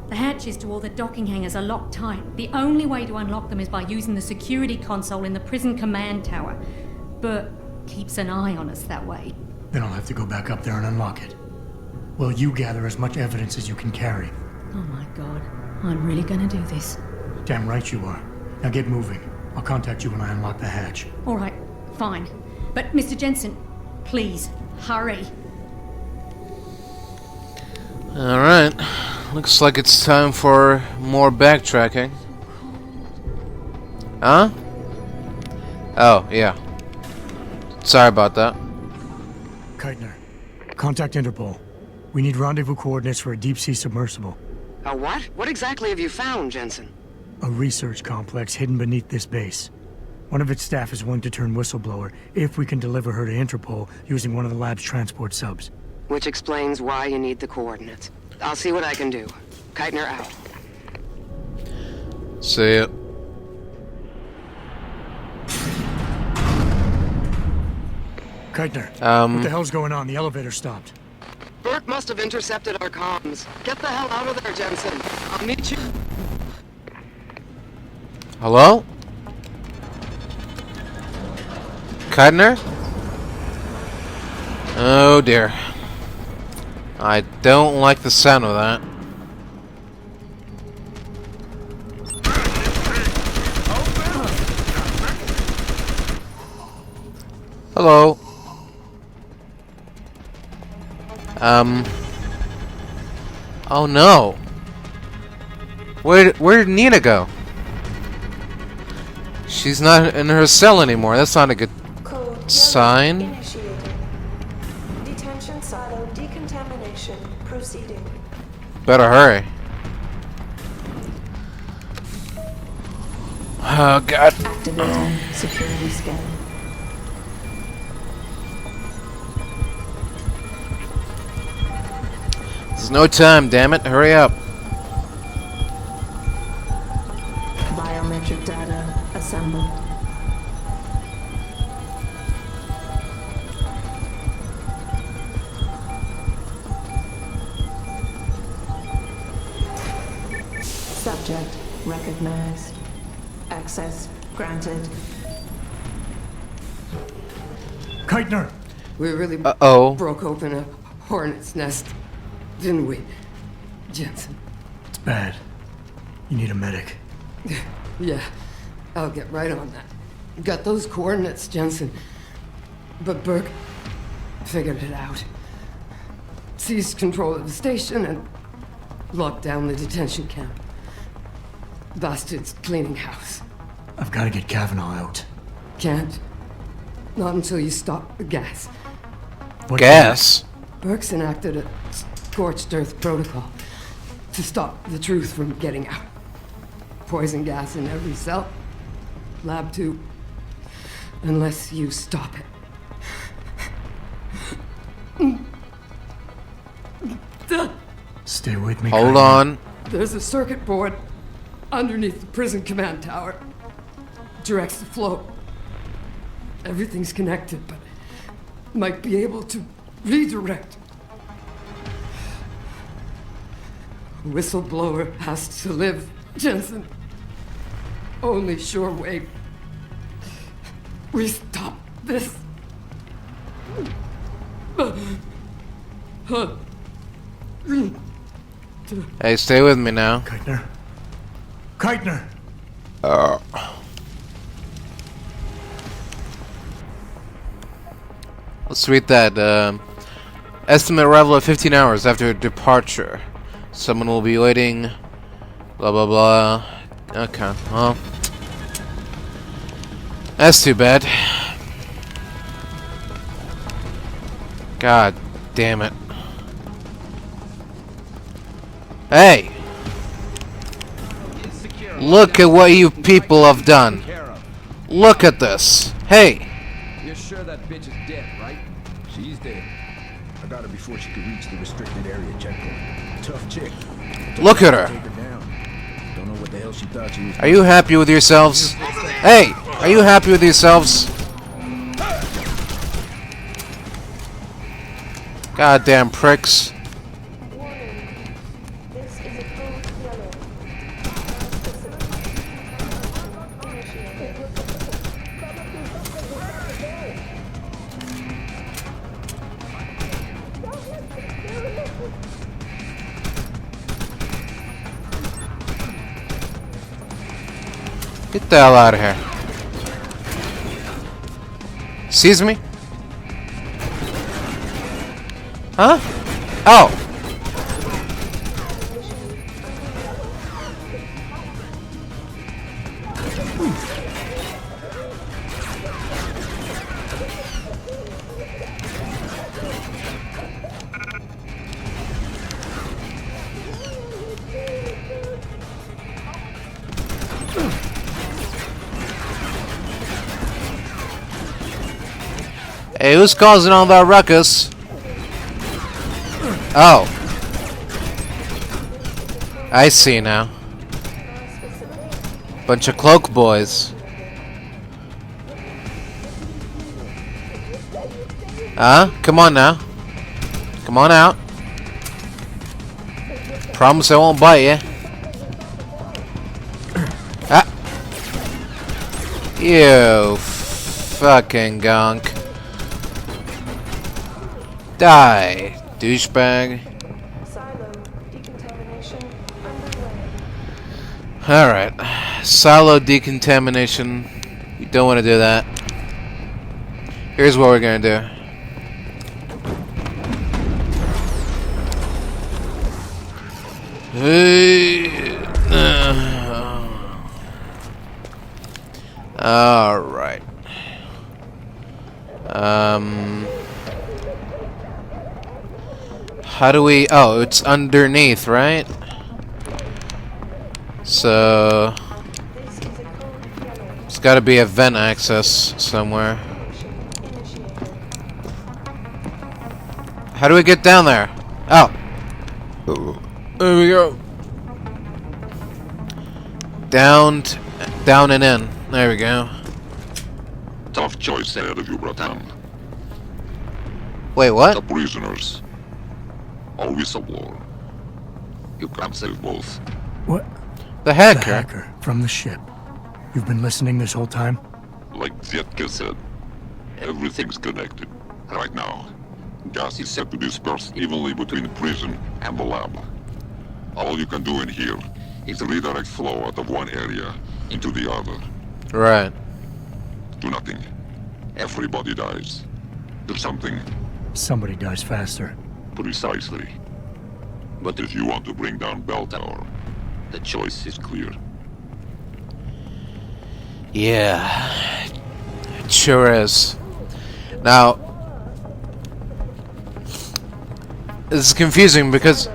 The hatches to all the docking hangars are locked tight. The only way to unlock them is by using the security console in the prison command tower. Burke keeps an eye on us that way. Then I'll have to go back up there and unlock it. Well, you gather as much evidence as you can carry. Oh my God. I'm really gonna do this. Damn right you are. Now get moving. I'll contact you when I unlock the hatch. All right, fine. But Mr. Jensen, please, hurry. Alright. Looks like it's time for more backtracking. Huh? Oh, yeah. Sorry about that. Keitner, contact Interpol. We need rendezvous coordinates for a deep-sea submersible. A what? What exactly have you found, Jensen? A research complex hidden beneath this base. One of its staff is willing to turn whistleblower if we can deliver her to Interpol using one of the lab's transport subs. Which explains why you need the coordinates. I'll see what I can do. Keitner out. See ya. Keitner, what the hell's going on? The elevator stopped. Burke must have intercepted our comms. Get the hell out of there, Jensen. I'll meet you. Hello? Keitner? Oh dear. I don't like the sound of that. Hello. Oh no. Where did Nina go? She's not in her cell anymore. That's not a good sign. Initiated. Detention silo decontamination proceeding. Better hurry. Oh god. Activating security scan. This is no time, damn it. Hurry up. Biometric data assembled. Subject recognized. Access granted. Keitner! We really Uh-oh. broke open a hornet's nest, didn't we, Jensen? It's bad. You need a medic. Yeah, I'll get right on that. Got those coordinates, Jensen. But Burke figured it out. Seized control of the station and locked down the detention camp. Bastards cleaning house. I've got to get Kavanaugh out. Can't. Not until you stop the gas. What gas? Burke's enacted a scorched earth protocol to stop the truth from getting out. Poison gas in every cell. Lab tube. Unless you stop it. Stay with me. Hold Keitner. on. There's a circuit board underneath the prison command tower. Directs the flow. Everything's connected, but might be able to redirect. Whistleblower has to live, Jensen. Only sure way we stop this. Hey, stay with me now. Keitner. Keitner! Let's read that. Estimate arrival at 15 hours after departure. Someone will be waiting. Blah, blah, blah. Okay, well. That's too bad. God damn it. Hey! Look at what you people have done. Look at this. Hey! You're sure that bitch is dead, right? She's dead. I got her before she could reach the restricted area checkpoint. Tough chick. Look at her. Take her down. Don't know what the hell she thought she was. Are you happy with yourselves? Hey! Are you happy with yourselves? Goddamn pricks. Get the hell out of here. Excuse me? Huh? Oh. Hey, who's causing all that ruckus? Oh. I see now. Bunch of cloak boys. Huh? Come on now. Come on out. Promise I won't bite you. Ah. You fucking gunk. Die, douchebag. Alright. Silo decontamination. You don't want to do that. Here's what we're gonna do. Alright. How do we... Oh, it's underneath, right? So... There's gotta be a vent access somewhere. How do we get down there? Oh. There we go. Down and in. There we go. Tough choice ahead of you, Bratan. Wait, what? The prisoners. Or whistleblower. You can't save both. What? The hacker. The hacker from the ship. You've been listening this whole time? Like Zetka said, everything's connected. Right now, gas is set to disperse evenly between the prison and the lab. All you can do in here is redirect flow out of one area into the other. Right. Do nothing. Everybody dies. Do something. Somebody dies faster. Precisely. But if you want to bring down Bell Tower, the choice is clear. Yeah. It sure is. Now, this is confusing because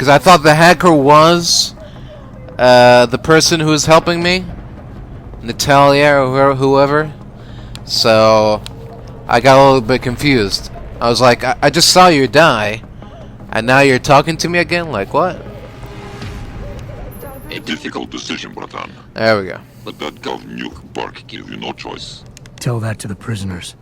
I thought the hacker was the person who was helping me, Natalia or whoever. So I got a little bit confused. I was like, I just saw you die, and now you're talking to me again? Like, what? A difficult decision, Bratan. There we go. But that Gov Nuke Burke gave you no choice. Tell that to the prisoners.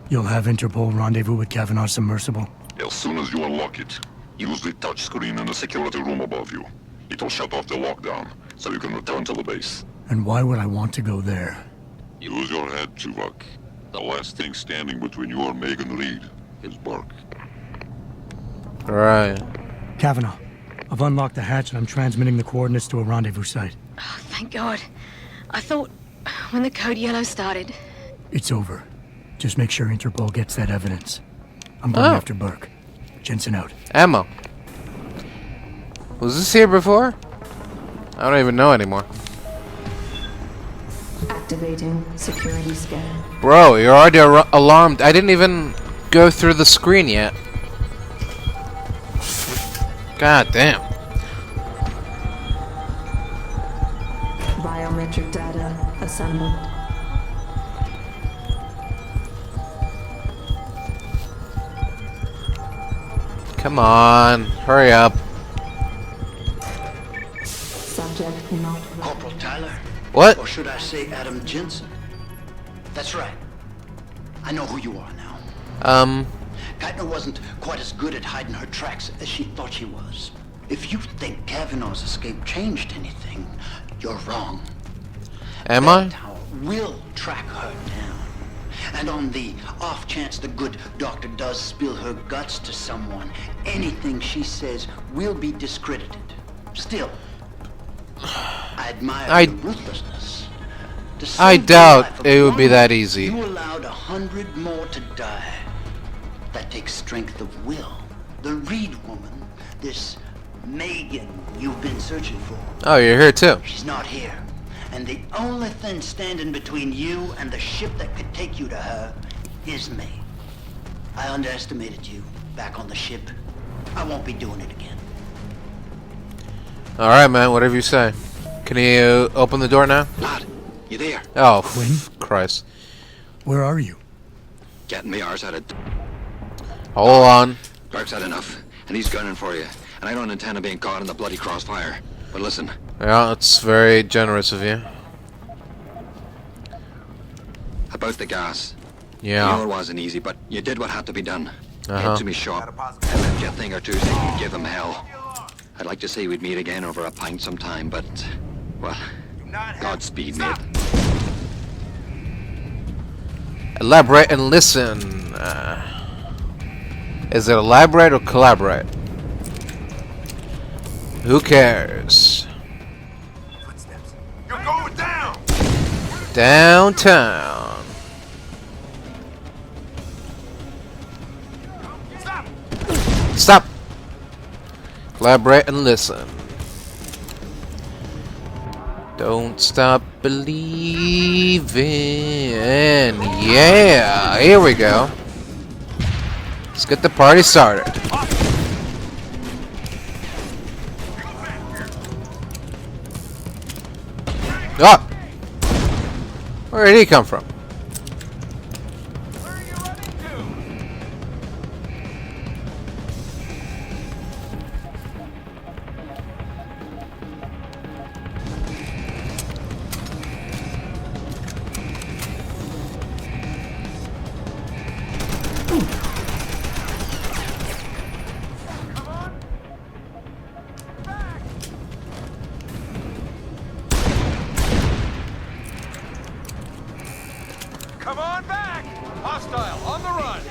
You'll have Interpol rendezvous with Kavanaugh's submersible. As soon as you unlock it, use the touchscreen in the security room above you. It'll shut off the lockdown, so you can return to the base. And why would I want to go there? Use your head, Tuvok. The last thing standing between you and Megan Reed is Burke. Right. Kavanaugh, I've unlocked the hatch and I'm transmitting the coordinates to a rendezvous site. Oh, thank God. I thought when the code yellow started. It's over. Just make sure Interpol gets that evidence. I'm going after Burke. Jensen out. Ammo. Was this here before? I don't even know anymore. Activating security scan. Bro, you're already alarmed. I didn't even go through the screen yet. God damn. Biometric data assembled. Come on, hurry up. Subject not. Corporal Tyler? What? Or should I say Adam Jensen? That's right. I know who you are now. Geithner wasn't quite as good at hiding her tracks as she thought she was. If you think Kavanaugh's escape changed anything, you're wrong. Am I? We'll track her down. And on the off chance the good doctor does spill her guts to someone, anything she says will be discredited. Still, I admire your ruthlessness. I doubt it would be that easy. You allowed 100 more to die. That takes strength of will. The Reed woman, this Megan you've been searching for. Oh, you're here too. She's not here. And the only thing standing between you and the ship that could take you to her is me. I underestimated you back on the ship. I won't be doing it again. Alright, man, whatever you say. Can you open the door now? Lad, you there? Oh, Christ. Where are you? Getting me arse out of... Hold on. Burke's had enough, and he's gunning for you. And I don't intend on being caught in the bloody crossfire. But listen. Yeah, it's very generous of you. About the gas. Yeah. I know it wasn't easy, but you did what had to be done. Uh-huh. Head to me shop. I left you a thing or two so you could give him hell. I'd like to say we'd meet again over a pint sometime, but... well, Godspeed, mate. Elaborate and listen. Is it elaborate or collaborate? Who cares? Footsteps. You're going down! Downtown. Stop! Stop. Collaborate and listen. Don't stop believing. Yeah, here we go. Let's get the party started. Ah! Where did he come from? Come on back! Hostile, on the run!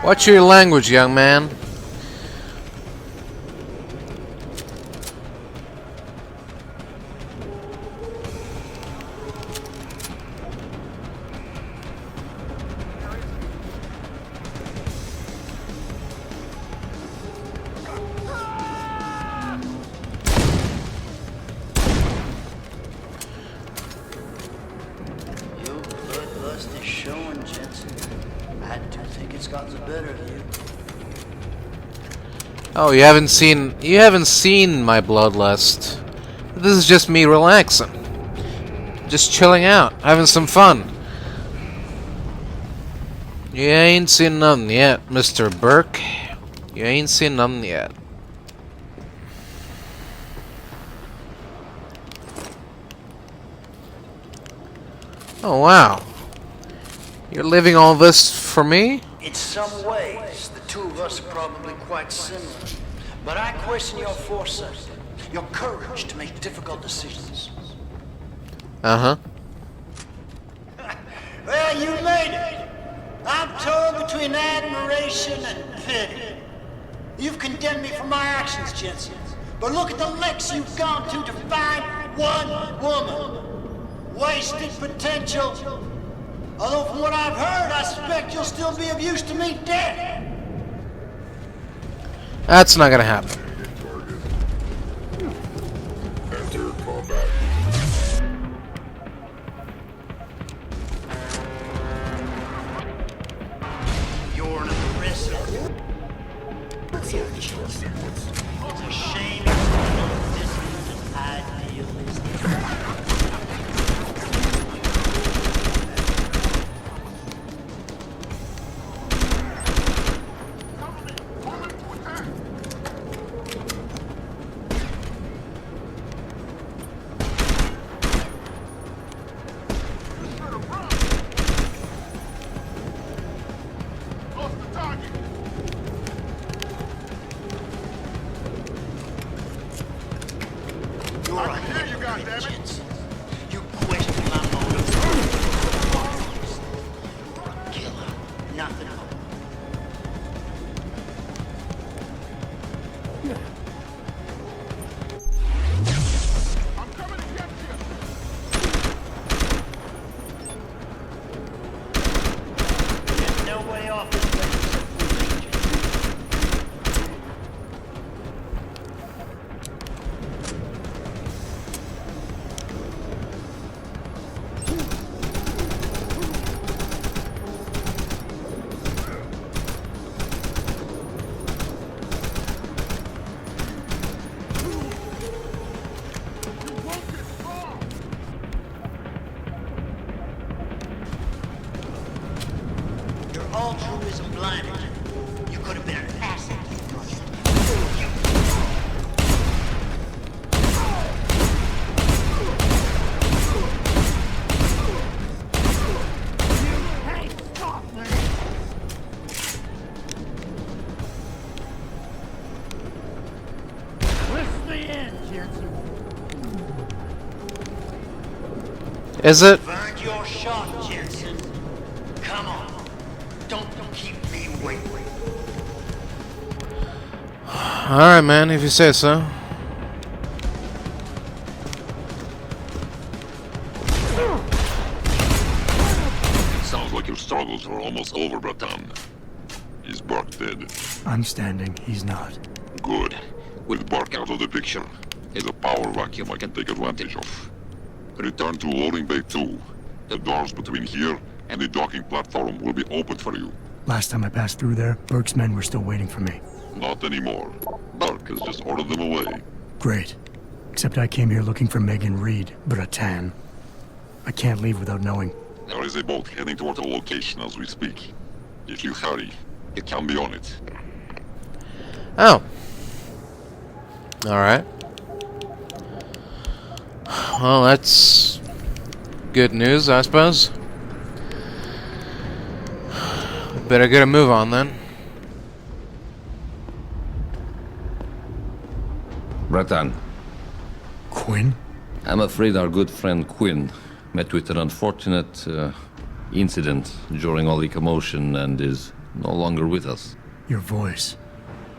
Watch your language, young man. Your bloodlust is showing, Jensen. I do think it's gotten the better of you. Oh, you haven't seen my bloodlust. This is just me relaxing. Just chilling out, having some fun. You ain't seen nothing yet, Mr. Burke. You ain't seen nothing yet. Oh wow. You're leaving all this for me? In some ways, the two of us are probably quite similar. But I question your foresight, your courage to make difficult decisions. Uh-huh. Well, you made it. I'm torn between admiration and pity. You've condemned me for my actions, Jensen. But look at the lengths you've gone to find one woman. Wasted potential. Although from what I've heard, I suspect you'll still be of use to me dead. That's not gonna happen. Enter combat. You're an aggressive. It's a shame you're so distant and idealistic. You're a hypocrite, Jensen. You question my motives. You're a killer. Nothing more. I'm coming to get you. There's no way off this place except through danger. Your altruism blinded you. You could have been an asset to the project. Hey, stop, man! This is the end, Jensen. Is it? Find your shot, Jensen. Come on. Don't keep me waiting. Alright, man, if you say so. Sounds like your struggles were almost over, Bratan. Is Burke dead? I'm standing, he's not. Good. With Burke out of the picture, there's a power vacuum I can take advantage of. Return to loading bay 2. The doors between here and the docking platform will be opened for you. Last time I passed through there, Burke's men were still waiting for me. Not anymore. Burke has just ordered them away. Great. Except I came here looking for Megan Reed, Bratan. I can't leave without knowing. There is a boat heading toward the location as we speak. If you hurry, it can be on it. Oh. Alright. Well, that's good news, I suppose. Better get a move on then. Bratan. Quinn? I'm afraid our good friend Quinn met with an unfortunate incident during all the commotion and is no longer with us. Your voice.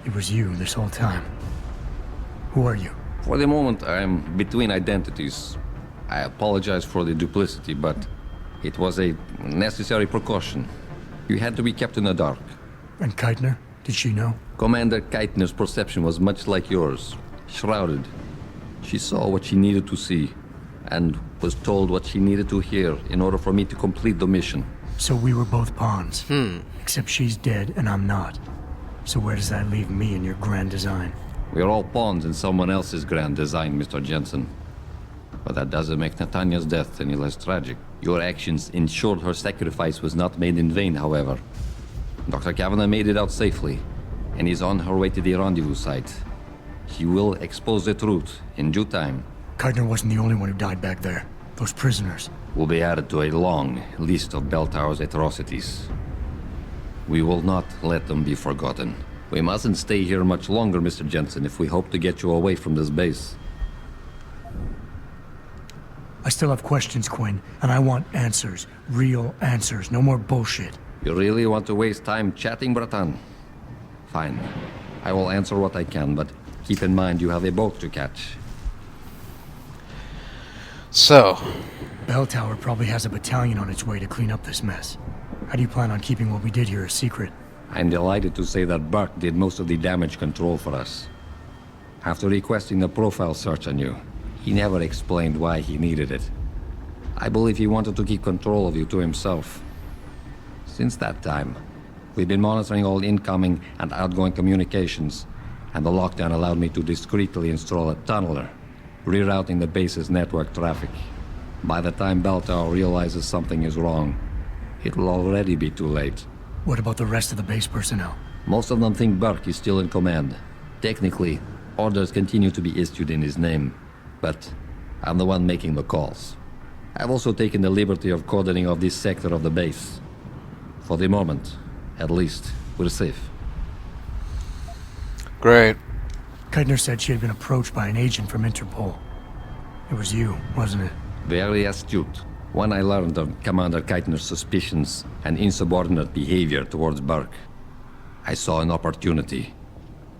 It was you this whole time. Who are you? For the moment, I'm between identities. I apologize for the duplicity, but it was a necessary precaution. You had to be kept in the dark. And Keitner? Did she know? Commander Keitner's perception was much like yours. Shrouded. She saw what she needed to see, and was told what she needed to hear in order for me to complete the mission. So we were both pawns. Except she's dead and I'm not. So where does that leave me in your grand design? We're all pawns in someone else's grand design, Mr. Jensen. But that doesn't make Natanya's death any less tragic. Your actions ensured her sacrifice was not made in vain, however. Dr. Kavanagh made it out safely, and is on her way to the rendezvous site. She will expose the truth in due time. Keitner wasn't the only one who died back there. Those prisoners will be added to a long list of Bell Tower's atrocities. We will not let them be forgotten. We mustn't stay here much longer, Mr. Jensen, if we hope to get you away from this base. I still have questions, Quinn, and I want answers. Real answers, no more bullshit. You really want to waste time chatting, Bratan? Fine. I will answer what I can, but keep in mind you have a boat to catch. So, Bell Tower probably has a battalion on its way to clean up this mess. How do you plan on keeping what we did here a secret? I'm delighted to say that Burke did most of the damage control for us. After requesting a profile search on you, he never explained why he needed it. I believe he wanted to keep control of you to himself. Since that time, we've been monitoring all incoming and outgoing communications, and the lockdown allowed me to discreetly install a tunneler, rerouting the base's network traffic. By the time Bell Tower realizes something is wrong, it will already be too late. What about the rest of the base personnel? Most of them think Burke is still in command. Technically, orders continue to be issued in his name, but I'm the one making the calls. I've also taken the liberty of cordoning off this sector of the base. For the moment, at least, we're safe. Great. Keitner said she had been approached by an agent from Interpol. It was you, wasn't it? Very astute. When I learned of Commander Keitner's suspicions and insubordinate behavior towards Burke, I saw an opportunity.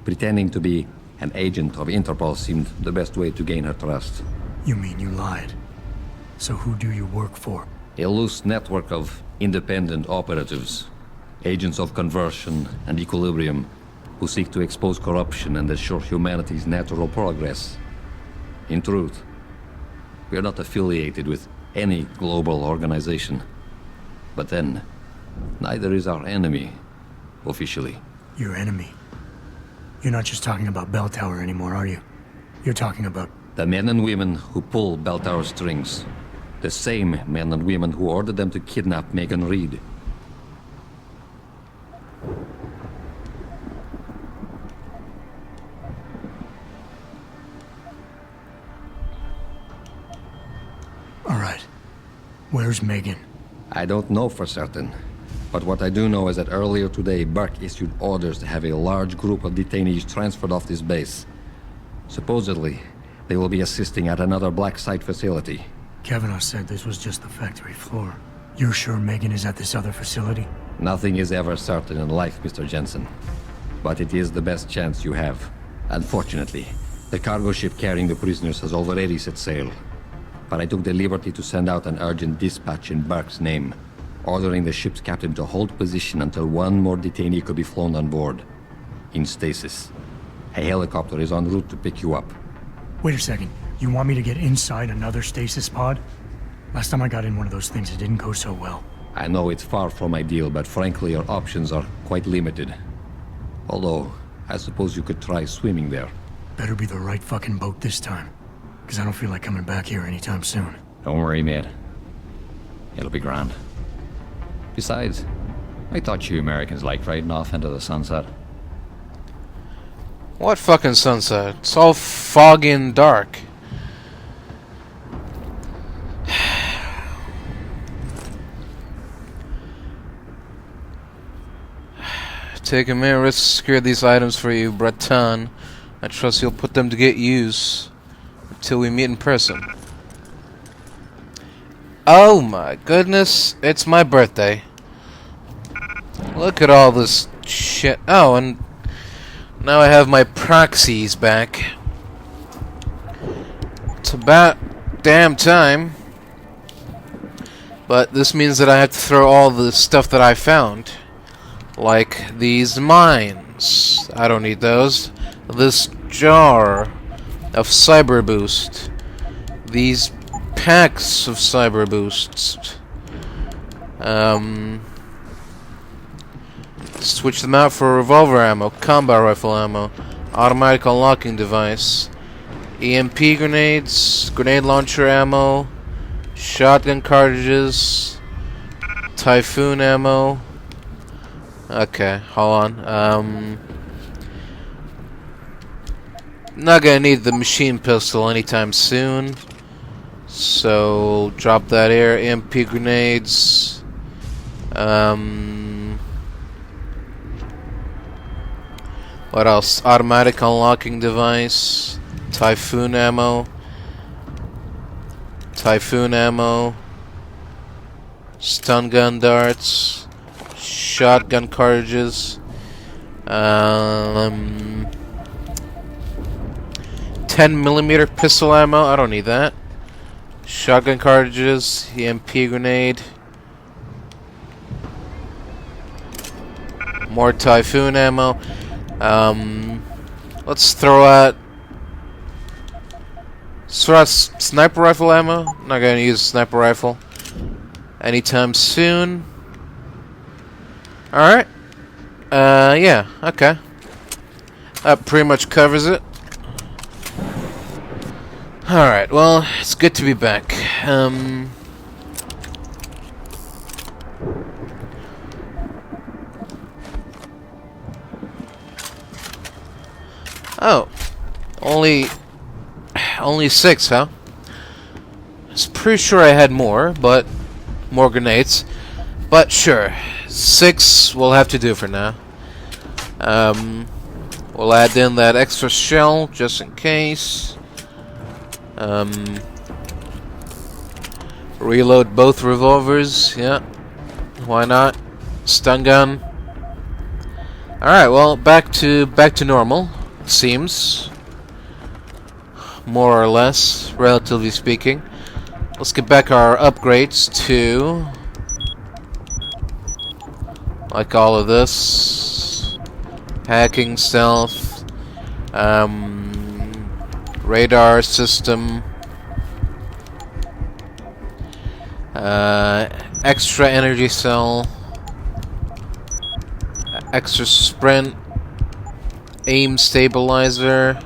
Pretending to be an agent of Interpol seemed the best way to gain her trust. You mean you lied? So who do you work for? A loose network of independent operatives, agents of conversion and equilibrium, who seek to expose corruption and assure humanity's natural progress. In truth, we are not affiliated with any global organization. But then, neither is our enemy, officially. Your enemy? You're not just talking about Bell Tower anymore, are you? You're talking about... the men and women who pull Bell Tower strings. The same men and women who ordered them to kidnap Megan Reed. All right. Where's Megan? I don't know for certain. But what I do know is that earlier today, Burke issued orders to have a large group of detainees transferred off this base. Supposedly, they will be assisting at another black site facility. Kavanagh said this was just the factory floor. You're sure Megan is at this other facility? Nothing is ever certain in life, Mr. Jensen. But it is the best chance you have. Unfortunately, the cargo ship carrying the prisoners has already set sail. But I took the liberty to send out an urgent dispatch in Burke's name, ordering the ship's captain to hold position until one more detainee could be flown on board. In stasis. A helicopter is en route to pick you up. Wait a second. You want me to get inside another stasis pod? Last time I got in one of those things, it didn't go so well. I know it's far from ideal, but frankly, your options are quite limited. Although, I suppose you could try swimming there. Better be the right fucking boat this time. Because I don't feel like coming back here anytime soon. Don't worry, mate. It'll be grand. Besides, I thought you Americans liked riding off into the sunset. What fucking sunset? It's all foggy and dark. Take a minute, risk to secure these items for you, Breton. I trust you'll put them to good use until we meet in person. Oh my goodness, it's my birthday. Look at all this shit. Oh, and now I have my proxies back. It's about damn time. But this means that I have to throw all the stuff that I found. Like these mines. I don't need those. This jar of cyber boost. These packs of cyber boosts. Switch them out for revolver ammo, combat rifle ammo, automatic unlocking device, EMP grenades, grenade launcher ammo, shotgun cartridges, typhoon ammo. Okay, hold on. Not gonna need the machine pistol anytime soon. So drop that here. EMP grenades. What else? Automatic unlocking device. Typhoon ammo. Typhoon ammo. Stun gun darts. Shotgun cartridges. 10mm pistol ammo. I don't need that. Shotgun cartridges. EMP grenade. More typhoon ammo. Let's throw out sniper rifle ammo. Not gonna use a sniper rifle anytime soon. Alright. Yeah, okay. That pretty much covers it. Alright, well, it's good to be back. Oh. Only 6, huh? I was pretty sure I had more, but more grenades. But sure. 6 will have to do for now. We'll add in that extra shell just in case. Reload both revolvers, yeah. Why not? Stun gun. Alright, well, back to normal, it seems. More or less, relatively speaking. Let's get back our upgrades to, like all of this. Hacking, stealth, radar system, extra energy cell, extra sprint, aim stabilizer,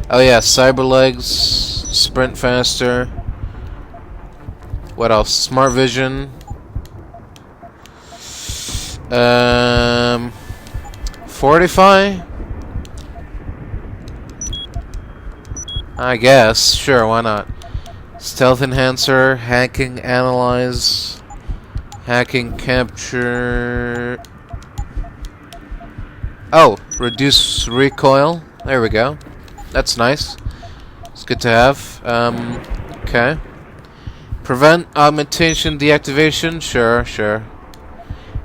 oh yeah, cyber legs, sprint faster. What else? Smart vision. Fortify? I guess. Sure, why not? Stealth enhancer, hacking, analyze, hacking, capture. Oh, reduce recoil. There we go. That's nice. It's good to have. Okay. Prevent augmentation deactivation. Sure, sure.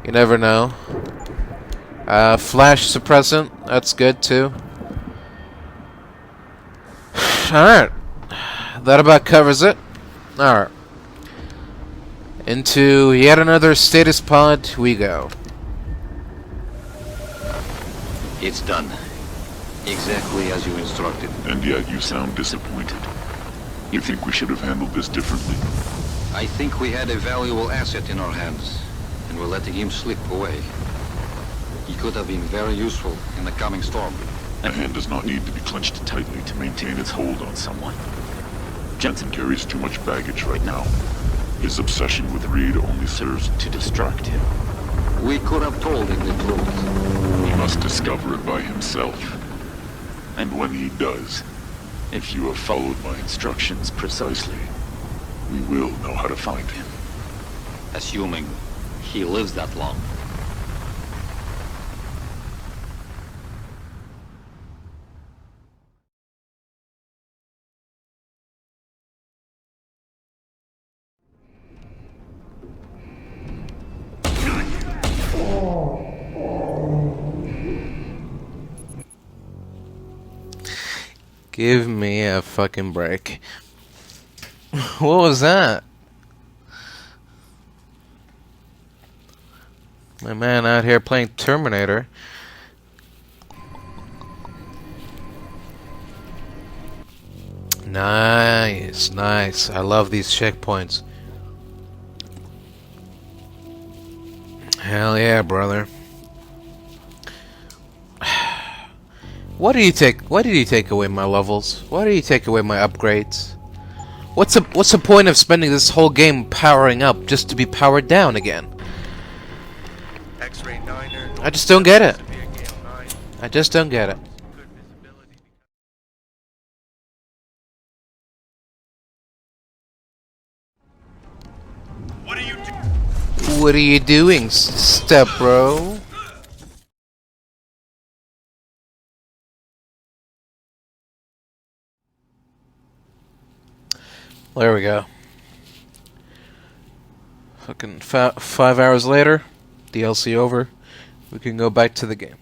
You never know. Flash suppressant. That's good too. Alright. That about covers it. Alright. Into yet another status pod we go. It's done. Exactly as you instructed. And yet you sound disappointed. You think we should have handled this differently? I think we had a valuable asset in our hands, and we're letting him slip away. He could have been very useful in the coming storm. A hand does not need to be clenched tightly to maintain its hold on someone. Jensen carries too much baggage right now. His obsession with Reed only serves to distract him. We could have told him the truth. He must discover it by himself. And when he does, if you have followed my instructions precisely, we will know how to find him. Assuming he lives that long. Give me a fucking break. What was that? My man out here playing Terminator. Nice, nice. I love these checkpoints. Hell yeah, brother. Why did he take away my levels? Why did he take away my upgrades? What's the point of spending this whole game powering up just to be powered down again? I just don't get it. I just don't get it. What are you doing, step bro? There we go. Fucking 5 hours later, DLC over. We can go back to the game.